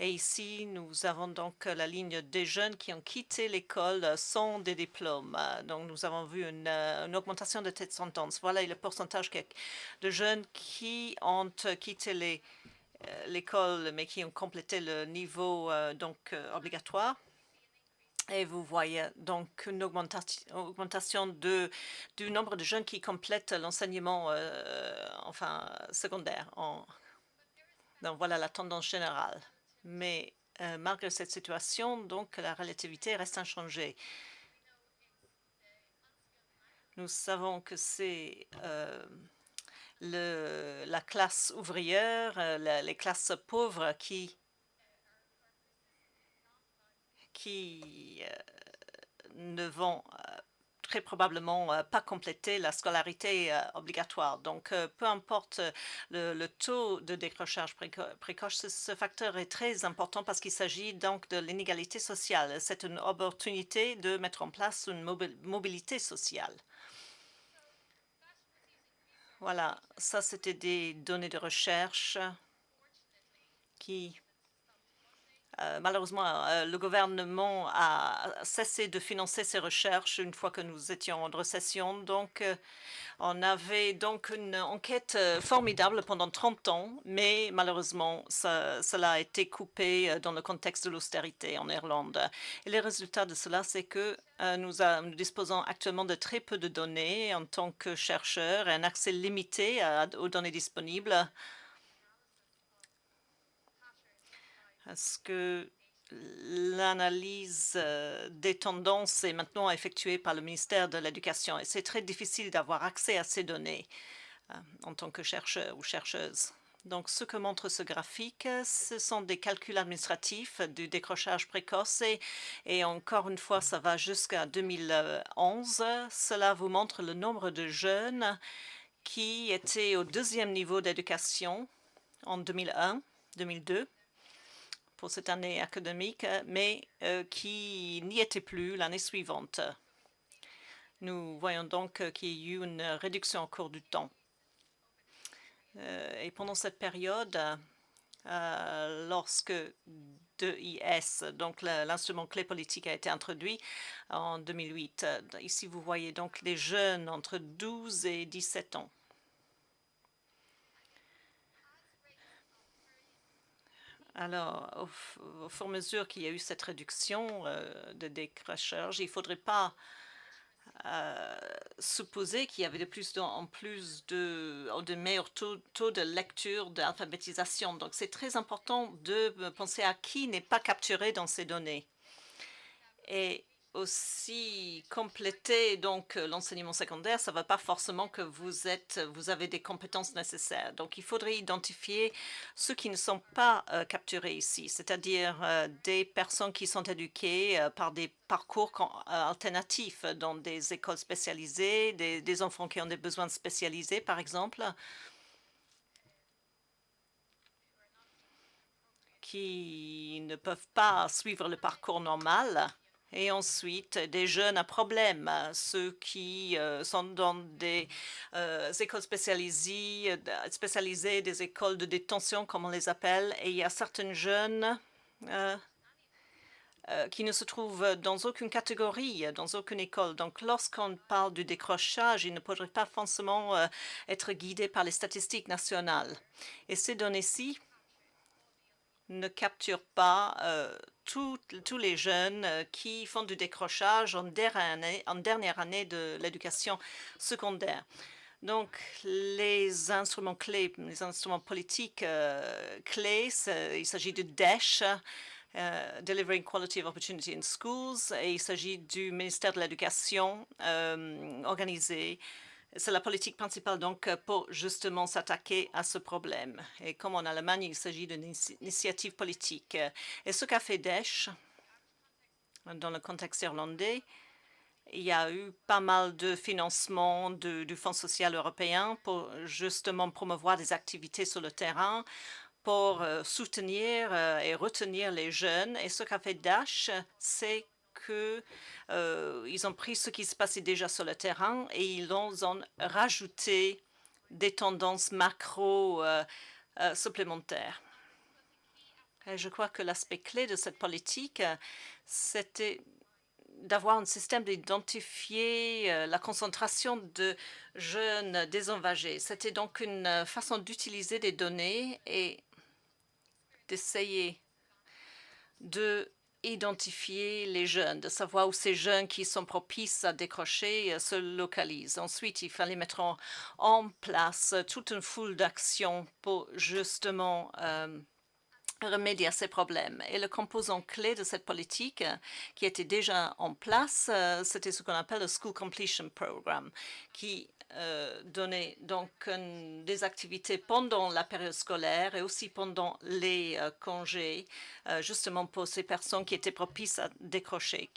Et ici, nous avons donc la ligne des jeunes qui ont quitté l'école sans des diplômes. Donc, nous avons vu une augmentation de cette tendance. Voilà le pourcentage de jeunes qui ont quitté l'école, mais qui ont complété le niveau obligatoire. Et vous voyez donc une augmentation du nombre de jeunes qui complètent l'enseignement secondaire. Donc, voilà la tendance générale. Mais malgré cette situation, donc la relativité reste inchangée. Nous savons que c'est la classe ouvrière, les classes pauvres qui ne vont très probablement pas compléter la scolarité obligatoire. Donc, peu importe le taux de décrochage précoce, ce facteur est très important parce qu'il s'agit donc de l'inégalité sociale. C'est une opportunité de mettre en place une mobilité sociale. Voilà, ça c'était des données de recherche qui malheureusement, le gouvernement a cessé de financer ces recherches une fois que nous étions en récession. Donc, on avait donc une enquête formidable pendant 30 ans, mais malheureusement, cela a été coupé dans le contexte de l'austérité en Irlande. Et les résultats de cela, c'est que nous disposons actuellement de très peu de données en tant que chercheurs et un accès limité aux données disponibles. Est-ce que l'analyse des tendances est maintenant effectuée par le ministère de l'Éducation et c'est très difficile d'avoir accès à ces données en tant que chercheur ou chercheuse. Donc, ce que montre ce graphique, ce sont des calculs administratifs du décrochage précoce et encore une fois, ça va jusqu'à 2011. Cela vous montre le nombre de jeunes qui étaient au deuxième niveau d'éducation en 2001, 2002. Pour cette année académique, mais qui n'y était plus l'année suivante. Nous voyons donc qu'il y a eu une réduction au cours du temps. Et pendant cette période, lorsque DEIS, donc l'instrument clé politique, a été introduit en 2008, ici vous voyez donc les jeunes entre 12 et 17 ans. Alors, au fur et à mesure qu'il y a eu cette réduction de décrochage, il ne faudrait pas supposer qu'il y avait de plus en plus de meilleurs taux de lecture, d'alphabétisation. Donc, c'est très important de penser à qui n'est pas capturé dans ces données. Et aussi compléter donc l'enseignement secondaire, ça ne va pas forcément que vous avez des compétences nécessaires. Donc, il faudrait identifier ceux qui ne sont pas capturés ici, c'est-à-dire des personnes qui sont éduquées par des parcours alternatifs dans des écoles spécialisées, des enfants qui ont des besoins spécialisés, par exemple, qui ne peuvent pas suivre le parcours normal. Et ensuite, des jeunes à problème, ceux qui sont dans des écoles spécialisées, des écoles de détention, comme on les appelle. Et il y a certains jeunes qui ne se trouvent dans aucune catégorie, dans aucune école. Donc, lorsqu'on parle du décrochage, il ne faudrait pas forcément être guidé par les statistiques nationales. Et ces données-ci ne capturent pas tous les jeunes qui font du décrochage en dernière année de l'éducation secondaire. Donc, les instruments clés, les instruments politiques clés, il s'agit de DESH, Delivering Quality of Opportunity in Schools, et il s'agit du ministère de l'Éducation organisé. C'est la politique principale donc pour justement s'attaquer à ce problème. Et comme en Allemagne, il s'agit d'une initiative politique. Et ce qu'a fait DESH, dans le contexte irlandais, il y a eu pas mal de financement du Fonds social européen pour justement promouvoir des activités sur le terrain, pour soutenir et retenir les jeunes. Et ce qu'a fait DESH, c'est qu'ils ont pris ce qui se passait déjà sur le terrain et ils ont rajouté des tendances macro supplémentaires. Et je crois que l'aspect clé de cette politique, c'était d'avoir un système d'identifier la concentration de jeunes désenvagés. C'était donc une façon d'utiliser des données et d'essayer de identifier les jeunes, de savoir où ces jeunes qui sont propices à décrocher se localisent. Ensuite, il fallait mettre en place toute une foule d'actions pour justement remédier à ces problèmes. Et le composant clé de cette politique qui était déjà en place, c'était ce qu'on appelle le School Completion Program, qui donnait donc des activités pendant la période scolaire et aussi pendant les congés, justement pour ces personnes qui étaient propices à décrocher,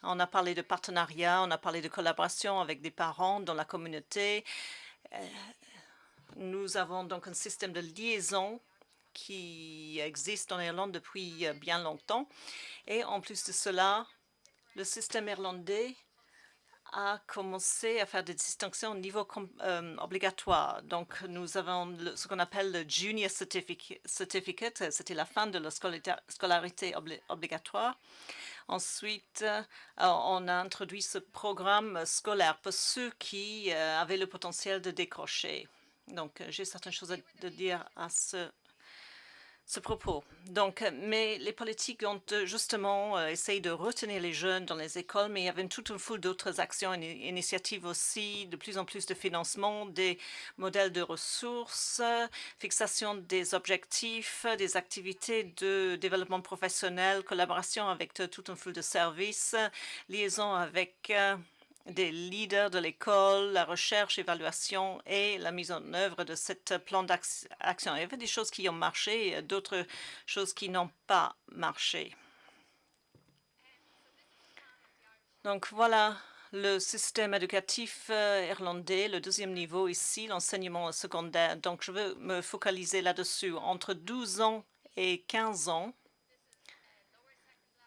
on a parlé de partenariat, on a parlé de collaboration avec des parents dans la communauté. Nous avons donc un système de liaison qui existe en Irlande depuis bien longtemps. Et en plus de cela, le système irlandais a commencé à faire des distinctions au niveau obligatoire. Donc, nous avons ce qu'on appelle le Junior Certificate. C'était la fin de la scolarité obligatoire. Ensuite, on a introduit ce programme scolaire pour ceux qui avaient le potentiel de décrocher. Donc, j'ai certaines choses à dire à ce propos. Donc, mais les politiques ont justement essayé de retenir les jeunes dans les écoles, mais il y avait toute une foule d'autres actions et initiatives aussi, de plus en plus de financement, des modèles de ressources, fixation des objectifs, des activités de développement professionnel, collaboration avec toute une foule de services, liaison avec des leaders de l'école, la recherche, évaluation et la mise en œuvre de ce plan d'action. Il y avait des choses qui ont marché et d'autres choses qui n'ont pas marché. Donc voilà le système éducatif irlandais, le deuxième niveau ici, l'enseignement secondaire. Donc je veux me focaliser là-dessus. Entre 12 ans et 15 ans,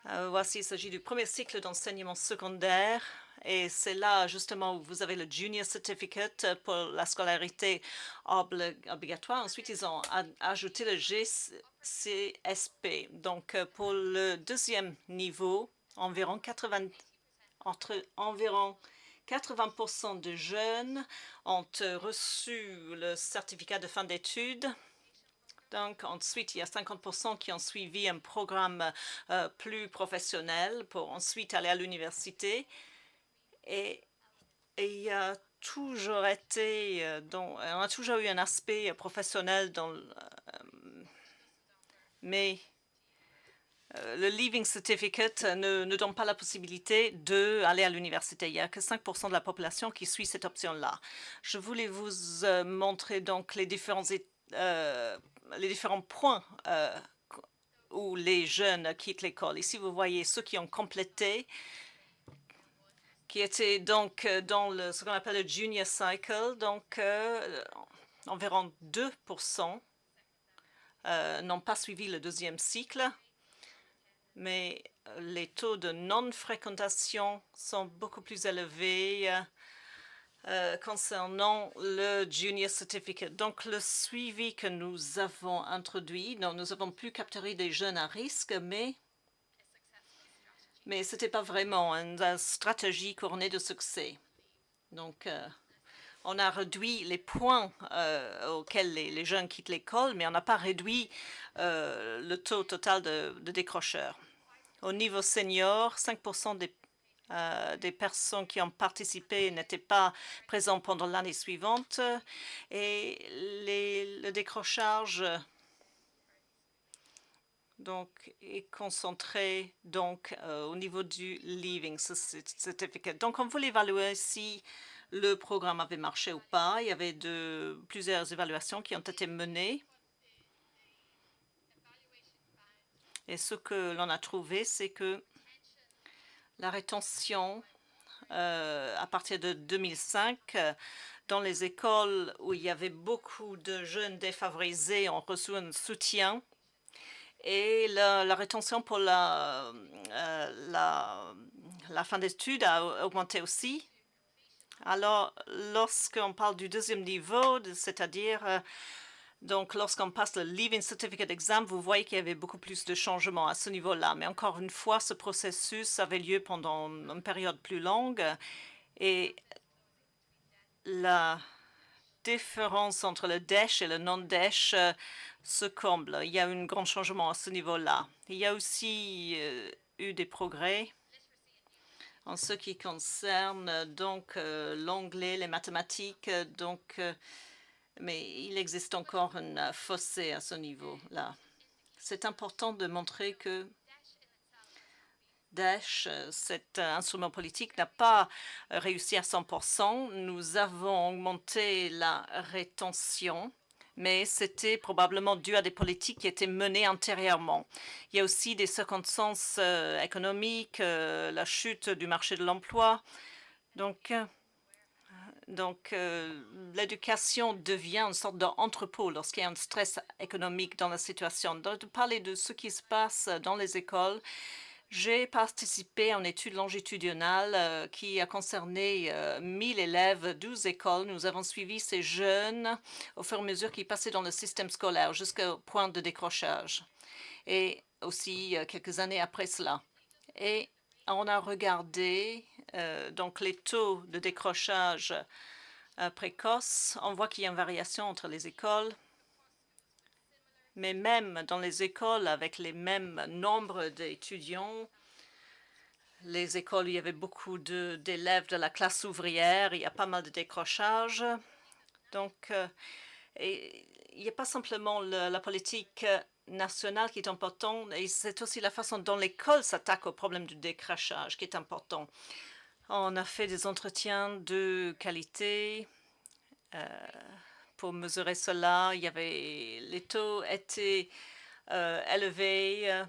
voici, il s'agit du premier cycle d'enseignement secondaire. Et c'est là, justement, où vous avez le Junior Certificate pour la scolarité obligatoire. Ensuite, ils ont ajouté le GCSP. Donc, pour le deuxième niveau, environ 80% de jeunes ont reçu le certificat de fin d'études. Donc, ensuite, il y a 50% qui ont suivi un programme plus professionnel pour ensuite aller à l'université. Et il y a toujours été, on a toujours eu un aspect professionnel mais le Leaving Certificate ne donne pas la possibilité d'aller à l'université. Il n'y a que 5% de la population qui suit cette option-là. Je voulais vous montrer donc les différents points où les jeunes quittent l'école. Ici, vous voyez ceux qui ont complété, qui étaient donc dans ce qu'on appelle le Junior Cycle. Donc, environ 2% n'ont pas suivi le deuxième cycle, mais les taux de non-fréquentation sont beaucoup plus élevés concernant le Junior Certificate. Donc, le suivi que nous avons introduit, nous avons pu capturer des jeunes à risque, mais ce n'était pas vraiment une stratégie couronnée de succès. Donc, on a réduit les points auxquels les jeunes quittent l'école, mais on n'a pas réduit le taux total de décrocheurs. Au niveau senior, 5% des personnes qui ont participé n'étaient pas présentes pendant l'année suivante et le décrochage donc est concentré donc au niveau du Leaving Certificate. Donc on voulait évaluer si le programme avait marché ou pas. Il y avait plusieurs évaluations qui ont été menées. Et ce que l'on a trouvé, c'est que la rétention à partir de 2005, dans les écoles où il y avait beaucoup de jeunes défavorisés, ont reçu un soutien. Et la rétention pour la fin d'études a augmenté aussi. Alors, lorsqu'on parle du deuxième niveau, c'est-à-dire donc lorsqu'on passe le Leaving Certificate Exam, vous voyez qu'il y avait beaucoup plus de changements à ce niveau-là. Mais encore une fois, ce processus avait lieu pendant une période plus longue et la différence entre le DESH et le non-DESH se comble. Il y a eu un grand changement à ce niveau-là. Il y a aussi eu des progrès en ce qui concerne donc l'anglais, les mathématiques. Donc, mais il existe encore un fossé à ce niveau-là. c'est important de montrer que Daesh, cet instrument politique, n'a pas réussi à 100%. Nous avons augmenté la rétention, mais c'était probablement dû à des politiques qui étaient menées antérieurement. Il y a aussi des circonstances économiques, la chute du marché de l'emploi. Donc, l'éducation devient une sorte d'entrepôt lorsqu'il y a un stress économique dans la situation. Donc, de parler de ce qui se passe dans les écoles, j'ai participé à une étude longitudinale qui a concerné 1000 élèves, 12 écoles. Nous avons suivi ces jeunes au fur et à mesure qu'ils passaient dans le système scolaire jusqu'au point de décrochage et aussi quelques années après cela. Et on a regardé donc les taux de décrochage précoce. On voit qu'il y a une variation entre les écoles. Mais même dans les écoles avec les mêmes nombres d'étudiants, les écoles où il y avait beaucoup d'élèves de la classe ouvrière, il y a pas mal de décrochage. Donc, il n'y a pas simplement la politique nationale qui est importante, et c'est aussi la façon dont l'école s'attaque au problème du décrochage qui est important. On a fait des entretiens de qualité. Pour mesurer cela, les taux étaient élevés.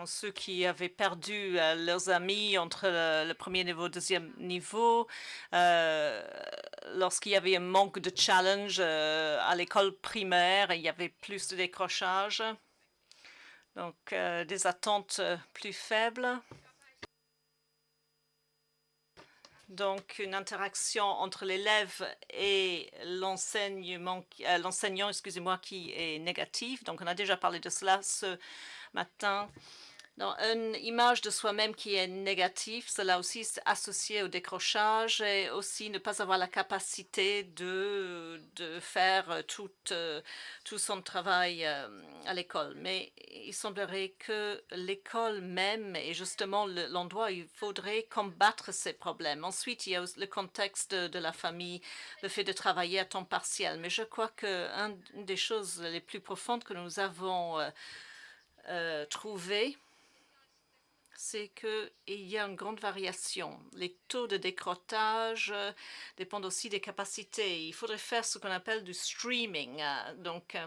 Ceux qui avaient perdu leurs amis entre le premier niveau et le deuxième niveau, lorsqu'il y avait un manque de challenge à l'école primaire, il y avait plus de décrochage, donc des attentes plus faibles. Donc, une interaction entre l'élève et l'enseignant, excusez-moi, qui est négative. Donc, on a déjà parlé de cela ce matin. Dans une image de soi-même qui est négative, cela aussi est associé au décrochage et aussi ne pas avoir la capacité de faire tout son travail à l'école. Mais il semblerait que l'école même est justement l'endroit où il faudrait combattre ces problèmes. Ensuite, il y a le contexte de la famille, le fait de travailler à temps partiel. Mais je crois qu'une des choses les plus profondes que nous avons trouvées, c'est qu'il y a une grande variation. Les taux de décrochage dépendent aussi des capacités. Il faudrait faire ce qu'on appelle du streaming. Donc,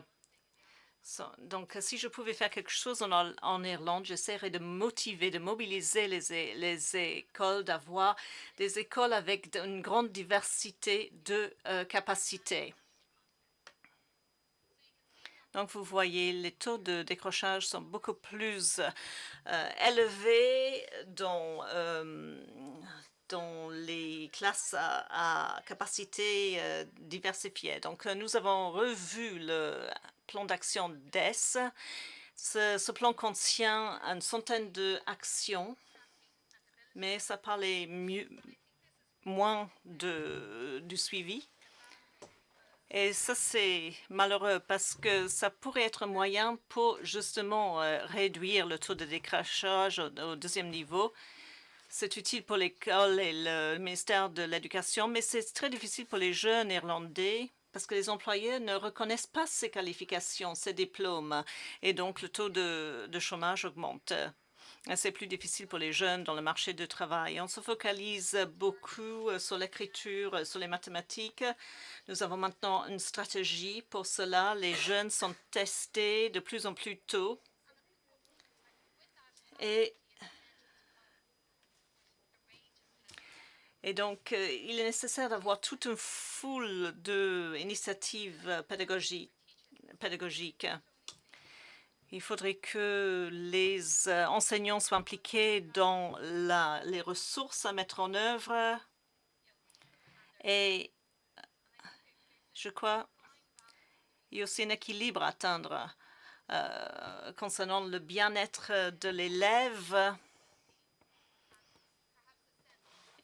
si je pouvais faire quelque chose en Irlande, j'essaierais de mobiliser les écoles, d'avoir des écoles avec une grande diversité de capacités. Donc, vous voyez, les taux de décrochage sont beaucoup plus élevés dans les classes à capacité diversifiée. Donc, nous avons revu le plan d'action DES. Ce plan contient une centaine d'actions, mais ça parlait moins du suivi. Et ça, c'est malheureux parce que ça pourrait être un moyen pour justement réduire le taux de décrochage au deuxième niveau. C'est utile pour l'école et le ministère de l'Éducation, mais c'est très difficile pour les jeunes Irlandais parce que les employeurs ne reconnaissent pas ces qualifications, ces diplômes, et donc le taux de chômage augmente. C'est plus difficile pour les jeunes dans le marché du travail. On se focalise beaucoup sur l'écriture, sur les mathématiques. Nous avons maintenant une stratégie pour cela. Les jeunes sont testés de plus en plus tôt. Et donc, il est nécessaire d'avoir toute une foule d'initiatives pédagogiques. Il faudrait que les enseignants soient impliqués dans les ressources à mettre en œuvre. Et je crois qu'il y a aussi un équilibre à atteindre concernant le bien-être de l'élève.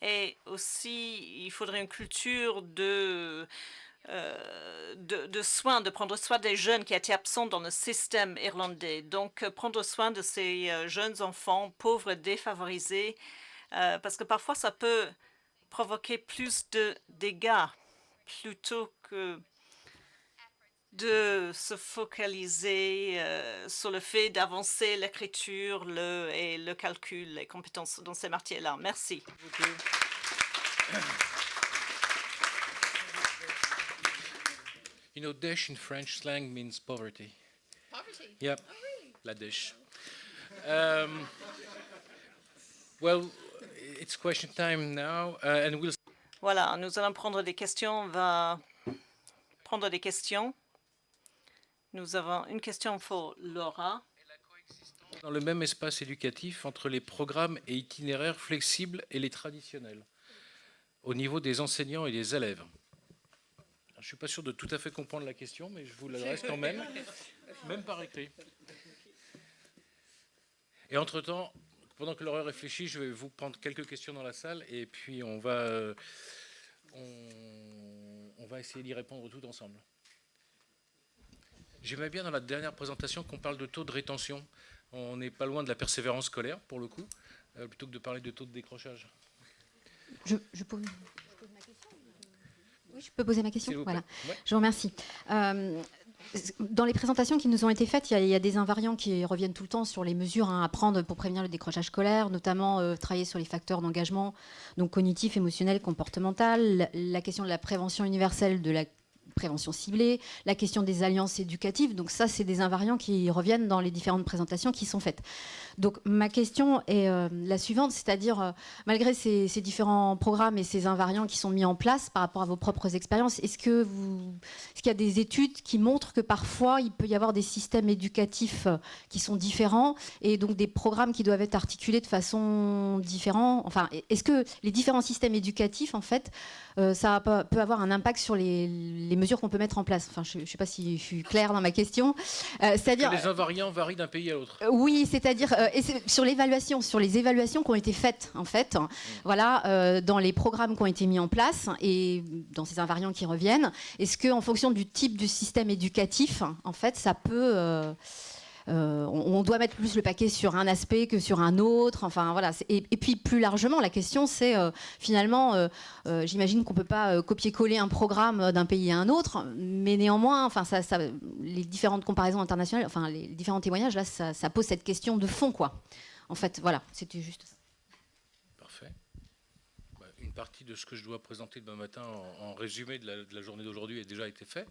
Et aussi, il faudrait une culture de soins, de prendre soin des jeunes qui étaient absents dans le système irlandais. Donc, prendre soin de ces jeunes enfants pauvres, défavorisés, parce que parfois, ça peut provoquer plus de dégâts plutôt que de se focaliser sur le fait d'avancer l'écriture et le calcul, les compétences dans ces matières-là. Merci. You know, dèche in French slang means poverty. Poverty? Yep. Oh, really? La dèche. Well, it's question time now, and we'll. Voilà, nous allons prendre des questions. On va prendre des questions. Nous avons une question pour Laura. Dans le même espace éducatif entre les programmes et itinéraires flexibles et les traditionnels, au niveau des enseignants et des élèves. Alors, je ne suis pas sûr de tout à fait comprendre la question, mais je vous l'adresse quand même, même par écrit. Et entre-temps, pendant que Laura réfléchit, je vais vous prendre quelques questions dans la salle et puis on va essayer d'y répondre tout ensemble. J'aimais bien dans la dernière présentation qu'on parle de taux de rétention. On n'est pas loin de la persévérance scolaire, pour le coup, plutôt que de parler de taux de décrochage. Je pose ma question. Oui, je peux poser ma question. Voilà. Ouais. Je vous remercie. Dans les présentations qui nous ont été faites, il y a des invariants qui reviennent tout le temps sur les mesures à prendre pour prévenir le décrochage scolaire, notamment travailler sur les facteurs d'engagement, donc cognitif, émotionnel, comportemental, la question de la prévention universelle, de la prévention ciblée, la question des alliances éducatives. Donc ça, c'est des invariants qui reviennent dans les différentes présentations qui sont faites. Donc ma question est la suivante, c'est-à-dire malgré ces différents programmes et ces invariants qui sont mis en place par rapport à vos propres expériences, est-ce qu'il y a des études qui montrent que parfois il peut y avoir des systèmes éducatifs qui sont différents et donc des programmes qui doivent être articulés de façon différente? Enfin, est-ce que les différents systèmes éducatifs, en fait, ça peut avoir un impact sur les mesures qu'on peut mettre en place? Enfin, je ne sais pas si je suis claire dans ma question. C'est-à-dire les invariants varient d'un pays à l'autre. Oui, c'est-à-dire et sur l'évaluation, sur les évaluations qui ont été faites, en fait, voilà, dans les programmes qui ont été mis en place et dans ces invariants qui reviennent, est-ce qu'en fonction du type du système éducatif, en fait, ça peut... on doit mettre plus le paquet sur un aspect que sur un autre. Enfin, voilà. Et puis, plus largement, la question, c'est finalement, j'imagine qu'on ne peut pas copier-coller un programme d'un pays à un autre, mais néanmoins, enfin, les différentes comparaisons internationales, enfin, les différents témoignages, là, ça pose cette question de fond, quoi. En fait, voilà, c'était juste ça. Parfait. Une partie de ce que je dois présenter demain matin en résumé de la journée d'aujourd'hui a déjà été fait.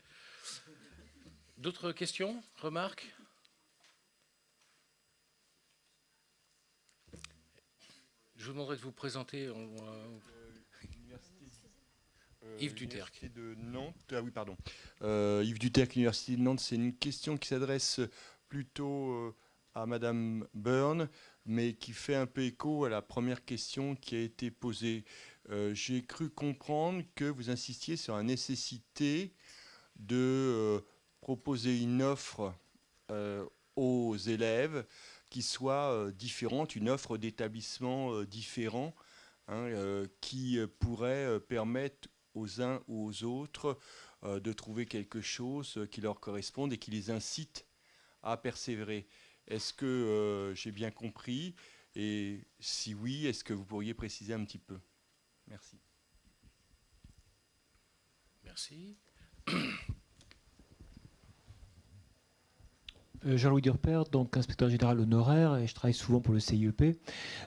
D'autres questions, remarques ? Je vous demanderai de vous présenter. Yves Duterque. De Nantes. Ah oui, pardon. Yves Duterque, Université de Nantes. C'est une question qui s'adresse plutôt à Madame Byrne, mais qui fait un peu écho à la première question qui a été posée. J'ai cru comprendre que vous insistiez sur la nécessité de proposer une offre aux élèves qui soit différente, une offre d'établissement différent, qui pourrait permettre aux uns ou aux autres de trouver quelque chose qui leur corresponde et qui les incite à persévérer. Est-ce que j'ai bien compris? Et si oui, est-ce que vous pourriez préciser un petit peu? Merci. Merci. Jean-Louis Durper, donc inspecteur général honoraire, et je travaille souvent pour le CIEP.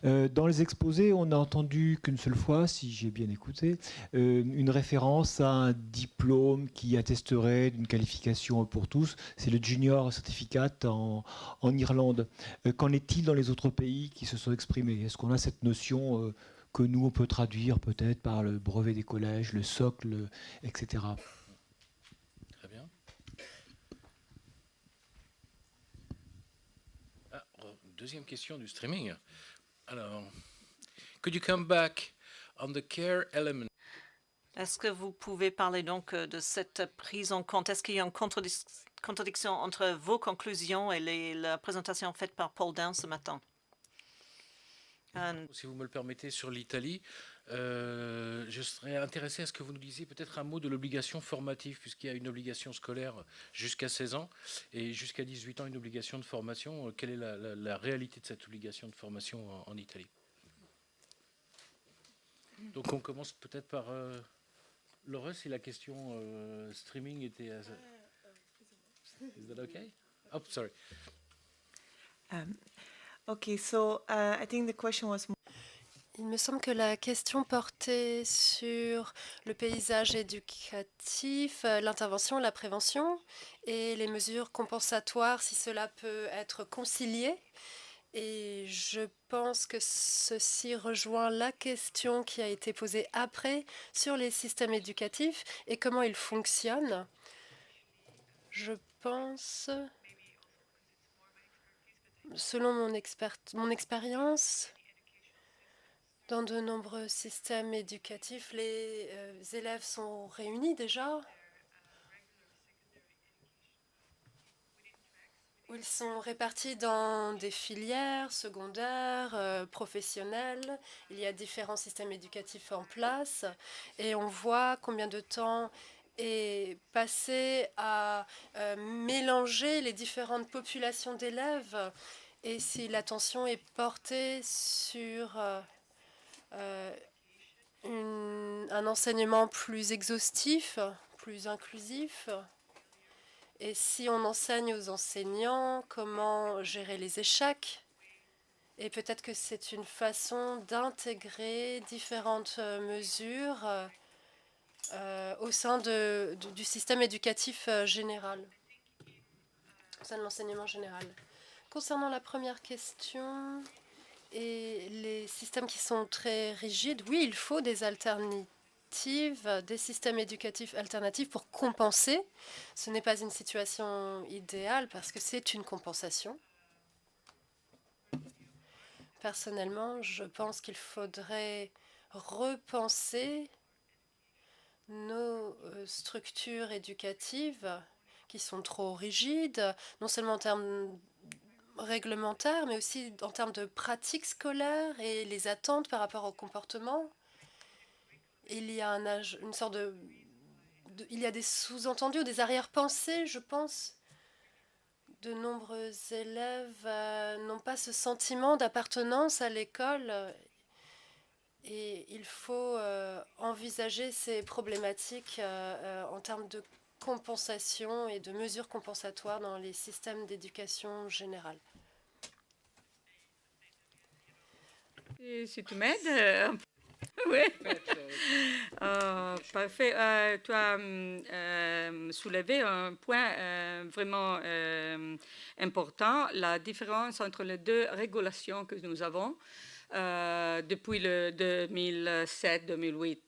Dans les exposés, on n'a entendu qu'une seule fois, si j'ai bien écouté, une référence à un diplôme qui attesterait d'une qualification pour tous. C'est le Junior Certificate en Irlande. Qu'en est-il dans les autres pays qui se sont exprimés? Est-ce qu'on a cette notion que nous, on peut traduire peut-être par le brevet des collèges, le socle, etc. Très bien. Deuxième question du streaming. Alors, could you come back on the care element? Est-ce que vous pouvez parler donc de cette prise en compte? Est-ce qu'il y a une contradiction entre vos conclusions et la présentation faite par Paul Down ce matin? Si vous me le permettez, sur l'Italie, je serais intéressé à ce que vous nous disiez peut-être un mot de l'obligation formative, puisqu'il y a une obligation scolaire jusqu'à 16 ans et jusqu'à 18 ans une obligation de formation. Quelle est la réalité de cette obligation de formation en Italie? Donc on commence peut-être par Laura, si la question streaming était... Is that okay? Oh, sorry. Okay, so I think the question was Il me semble que la question portait sur le paysage éducatif, l'intervention, la prévention et les mesures compensatoires, si cela peut être concilié. Et je pense que ceci rejoint la question qui a été posée après sur les systèmes éducatifs et comment ils fonctionnent. Je pense, selon mon expérience, dans de nombreux systèmes éducatifs, les élèves sont réunis déjà, où ils sont répartis dans des filières secondaires, professionnelles. Il y a différents systèmes éducatifs en place et on voit combien de temps est passé à mélanger les différentes populations d'élèves et si l'attention est portée sur un enseignement plus exhaustif, plus inclusif. Et si on enseigne aux enseignants comment gérer les échecs, et peut-être que c'est une façon d'intégrer différentes mesures au sein du système éducatif général, au sein de l'enseignement général. Concernant la première question et les systèmes qui sont très rigides, oui, il faut des alternatives, des systèmes éducatifs alternatifs pour compenser. Ce n'est pas une situation idéale parce que c'est une compensation. Personnellement, je pense qu'il faudrait repenser nos structures éducatives qui sont trop rigides, non seulement en termes réglementaires, mais aussi en termes de pratiques scolaires et les attentes par rapport au comportement. Il y a une sorte il y a des sous-entendus ou des arrière-pensées, je pense. De nombreux élèves n'ont pas ce sentiment d'appartenance à l'école et il faut envisager ces problématiques en termes de compensation et de mesures compensatoires dans les systèmes d'éducation générale. Et si tu m'aides, oui. Parfait. Tu as soulevé un point vraiment important, la différence entre les deux régulations que nous avons depuis le 2007-2008.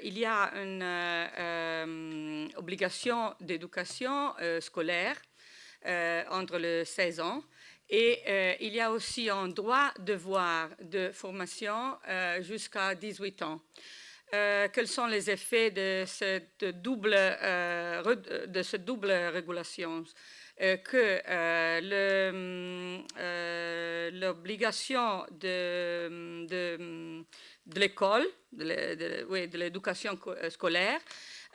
Il y a une obligation d'éducation scolaire entre les 16 ans. Et il y a aussi un droit-devoir de formation jusqu'à 18 ans. Quels sont les effets de cette double régulation? Que l'obligation de l'école, de l'éducation scolaire,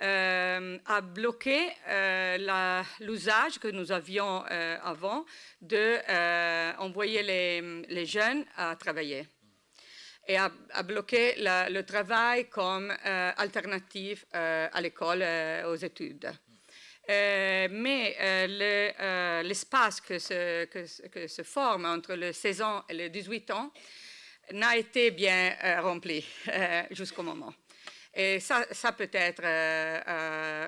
a bloqué l'usage que nous avions avant d'envoyer les jeunes à travailler et a bloqué le travail comme alternative à l'école, aux études. Mais l'espace que se forme entre les 16 ans et les 18 ans n'a été bien rempli jusqu'au moment. Et ça peut être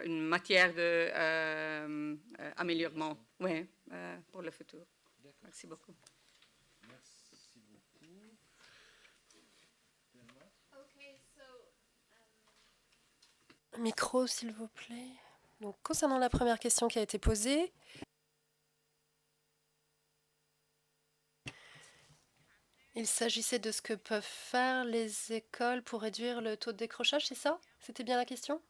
une matière d'amélioration pour le futur. Merci beaucoup. Merci beaucoup. Micro, s'il vous plaît. Donc, concernant la première question qui a été posée, il s'agissait de ce que peuvent faire les écoles pour réduire le taux de décrochage, c'est ça? C'était bien la question?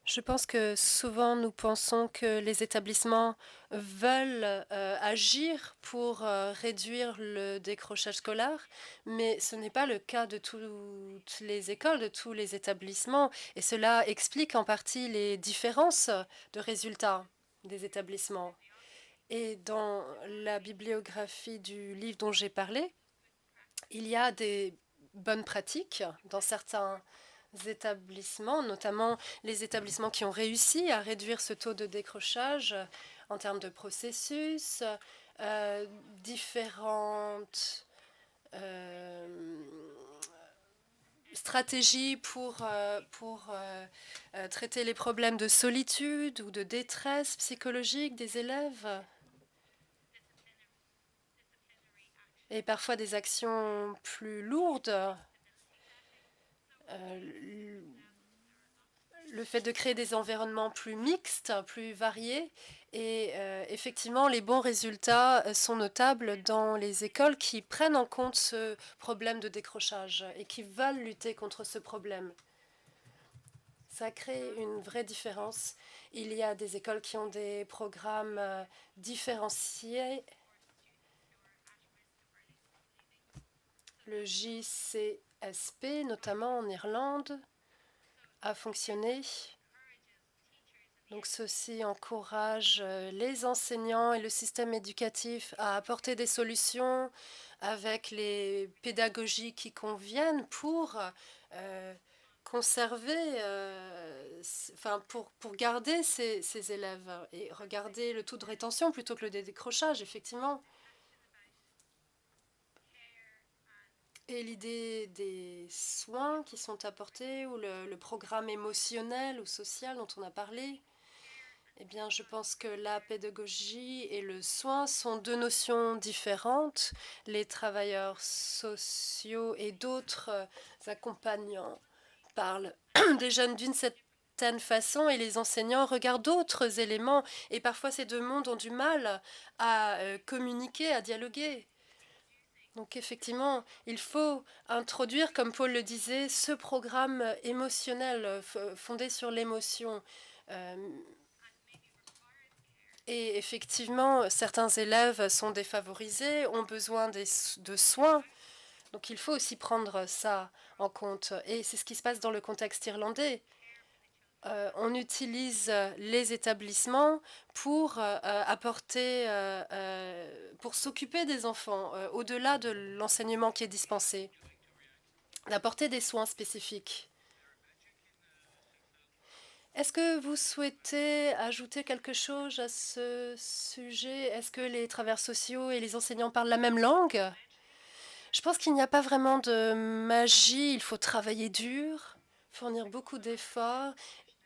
Je pense que souvent nous pensons que les établissements veulent agir pour réduire le décrochage scolaire, mais ce n'est pas le cas de toutes les écoles, de tous les établissements, et cela explique en partie les différences de résultats des établissements. Et dans la bibliographie du livre dont j'ai parlé, il y a des bonnes pratiques dans certains établissements, notamment les établissements qui ont réussi à réduire ce taux de décrochage en termes de processus, différentes stratégies pour traiter les problèmes de solitude ou de détresse psychologique des élèves, et parfois des actions plus lourdes. Le fait de créer des environnements plus mixtes, plus variés. Et effectivement, les bons résultats sont notables dans les écoles qui prennent en compte ce problème de décrochage et qui veulent lutter contre ce problème. Ça crée une vraie différence. Il y a des écoles qui ont des programmes différenciés. Le JCSP, notamment en Irlande, a fonctionné. Donc ceci encourage les enseignants et le système éducatif à apporter des solutions avec les pédagogies qui conviennent pour conserver, pour garder ces élèves et regarder le taux de rétention plutôt que le décrochage, effectivement. Et l'idée des soins qui sont apportés ou le programme émotionnel ou social dont on a parlé, eh bien, je pense que la pédagogie et le soin sont deux notions différentes. Les travailleurs sociaux et d'autres accompagnants parlent des jeunes d'une certaine façon et les enseignants regardent d'autres éléments. Et parfois, ces deux mondes ont du mal à communiquer, à dialoguer. Donc effectivement, il faut introduire, comme Paul le disait, ce programme émotionnel fondé sur l'émotion. Et effectivement, certains élèves sont défavorisés, ont besoin de soins. Donc il faut aussi prendre ça en compte. Et c'est ce qui se passe dans le contexte irlandais. On utilise les établissements pour apporter, pour s'occuper des enfants, au-delà de l'enseignement qui est dispensé, d'apporter des soins spécifiques. Est-ce que vous souhaitez ajouter quelque chose à ce sujet? Est-ce que les travailleurs sociaux et les enseignants parlent la même langue? Je pense qu'il n'y a pas vraiment de magie. Il faut travailler dur, fournir beaucoup d'efforts.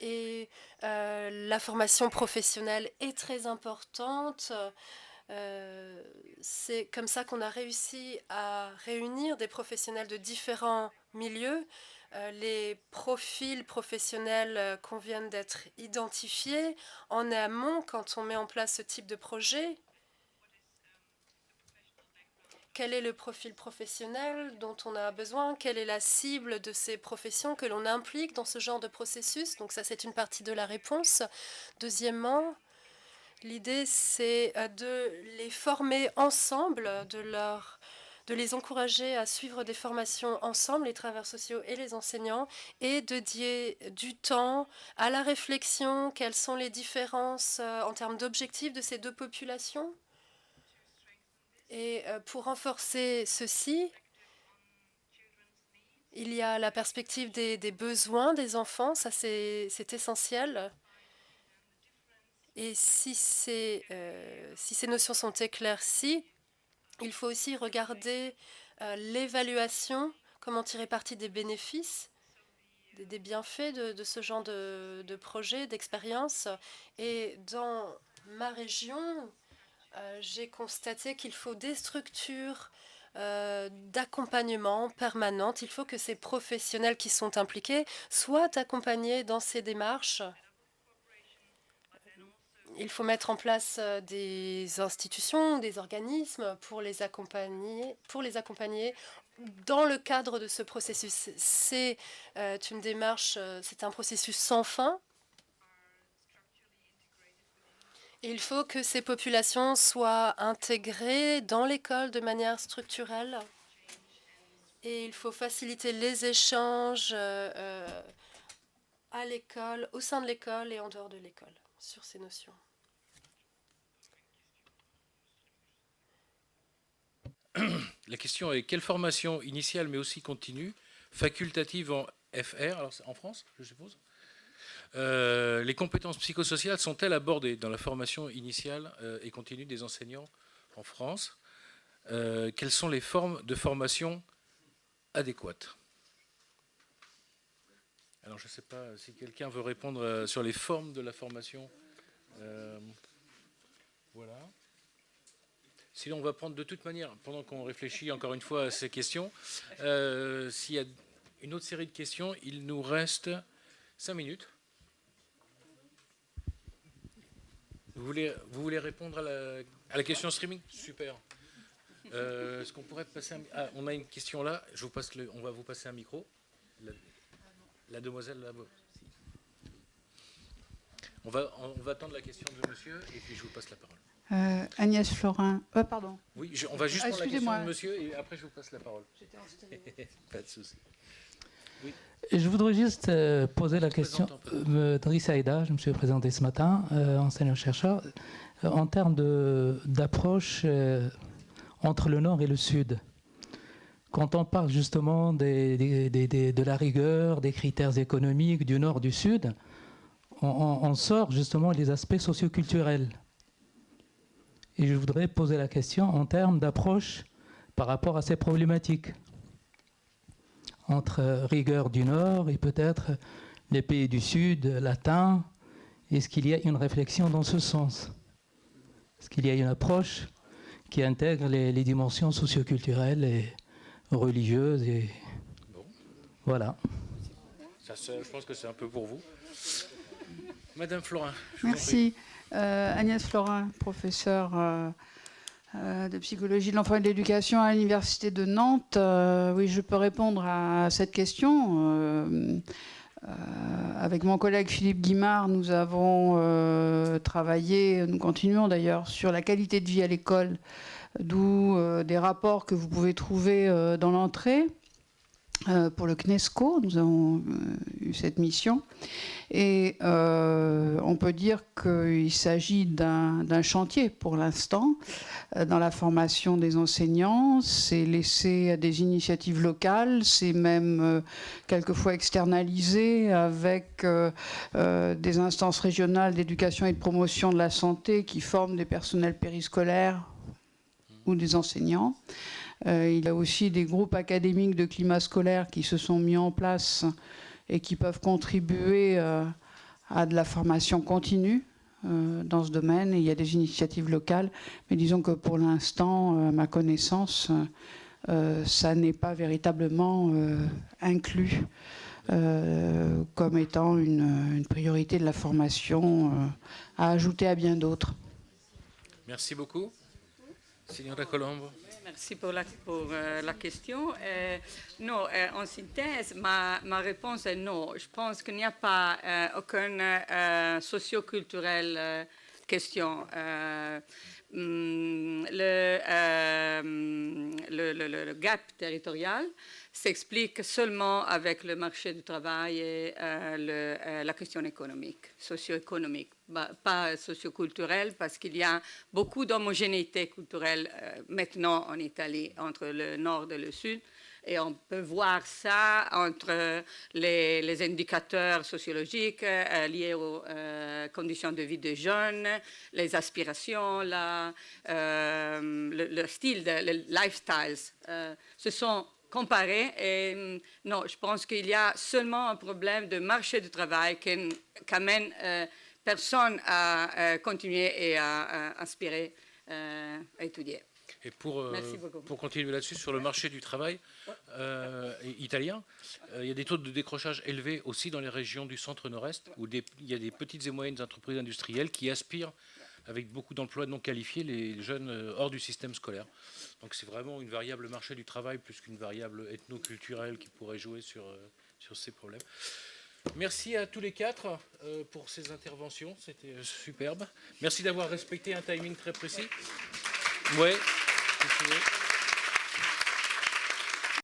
Et la formation professionnelle est très importante. C'est comme ça qu'on a réussi à réunir des professionnels de différents milieux. Les profils professionnels conviennent d'être identifiés en amont quand on met en place ce type de projet. Quel est le profil professionnel dont on a besoin? Quelle est la cible de ces professions que l'on implique dans ce genre de processus? Donc ça, c'est une partie de la réponse. Deuxièmement, l'idée, c'est de les former ensemble, de les encourager à suivre des formations ensemble, les travailleurs sociaux et les enseignants, et de dédier du temps à la réflexion. Quelles sont les différences en termes d'objectifs de ces deux populations? Et pour renforcer ceci, il y a la perspective des besoins des enfants, ça c'est essentiel. Et si ces notions sont éclaircies, il faut aussi regarder l'évaluation, comment tirer parti des bénéfices, des bienfaits de ce genre de projet, d'expérience. Et dans ma région, j'ai constaté qu'il faut des structures d'accompagnement permanentes. Il faut que ces professionnels qui sont impliqués soient accompagnés dans ces démarches. Il faut mettre en place des institutions, des organismes pour les accompagner dans le cadre de ce processus. C'est une démarche, c'est un processus sans fin. Il faut que ces populations soient intégrées dans l'école de manière structurelle et il faut faciliter les échanges à l'école, au sein de l'école et en dehors de l'école sur ces notions. La question est quelle formation initiale mais aussi continue, facultative alors c'est en France, je suppose. Les compétences psychosociales sont-elles abordées dans la formation initiale et continue des enseignants en France? Quelles sont les formes de formation adéquates? Alors, je ne sais pas si quelqu'un veut répondre sur les formes de la formation. Voilà. Sinon, on va prendre de toute manière, pendant qu'on réfléchit encore une fois à ces questions, s'il y a une autre série de questions, il nous reste 5 minutes. Vous voulez répondre à la question streaming? Super. Est-ce qu'on pourrait passer on a une question là. On va vous passer un micro. La demoiselle là-bas. On va attendre la question de monsieur et puis je vous passe la parole. Agnès Florin. Pardon. Oui, on va juste prendre la question de monsieur et après je vous passe la parole. Pas de souci. Oui. Je voudrais juste poser la question. Driss Aïda, je me suis présenté ce matin, enseignant-chercheur, en termes d'approche entre le Nord et le Sud. Quand on parle justement de la rigueur, des critères économiques du Nord, du Sud, on sort justement des aspects socioculturels. Et je voudrais poser la question en termes d'approche par rapport à ces problématiques. Entre rigueur du Nord et peut-être les pays du Sud, latins, est-ce qu'il y a une réflexion dans ce sens? Est-ce qu'il y a une approche qui intègre les dimensions socioculturelles et religieuses et bon. Voilà. Je pense que c'est un peu pour vous. Madame Florin. Merci. Agnès Florin, professeure de psychologie de l'enfant et de l'éducation à l'Université de Nantes. Oui, je peux répondre à cette question. Avec mon collègue Philippe Guimard, nous avons travaillé, nous continuons d'ailleurs, sur la qualité de vie à l'école, d'où des rapports que vous pouvez trouver dans l'entrée. Pour le CNESCO, nous avons eu cette mission. Et on peut dire qu'il s'agit d'un chantier pour l'instant dans la formation des enseignants. C'est laissé à des initiatives locales, c'est même quelquefois externalisé avec des instances régionales d'éducation et de promotion de la santé qui forment des personnels périscolaires ou des enseignants. Il y a aussi des groupes académiques de climat scolaire qui se sont mis en place et qui peuvent contribuer à de la formation continue dans ce domaine. Et il y a des initiatives locales, mais disons que pour l'instant, à ma connaissance, ça n'est pas véritablement inclus comme étant une priorité de la formation à ajouter à bien d'autres. Merci beaucoup. Signora Colombo. Merci pour la question. Non, en synthèse, ma réponse est non. Je pense qu'il n'y a pas aucune socioculturelle question. Le gap territorial s'explique seulement avec le marché du travail et la question économique, socio-économique, pas socio-culturelle, parce qu'il y a beaucoup d'homogénéité culturelle maintenant en Italie entre le nord et le sud. Et on peut voir ça entre les indicateurs sociologiques liés aux conditions de vie des jeunes, les aspirations, le style, les lifestyles. Se sont comparés. Et non, je pense qu'il y a seulement un problème de marché du travail qui amène personne à continuer et à aspirer à étudier. Et pour continuer là-dessus, sur le marché du travail italien, il y a des taux de décrochage élevés aussi dans les régions du centre nord-est, où il y a des petites et moyennes entreprises industrielles qui aspirent, avec beaucoup d'emplois non qualifiés, les jeunes hors du système scolaire. Donc c'est vraiment une variable marché du travail plus qu'une variable ethno-culturelle qui pourrait jouer sur ces problèmes. Merci à tous les quatre pour ces interventions, c'était superbe. Merci d'avoir respecté un timing très précis. Ouais.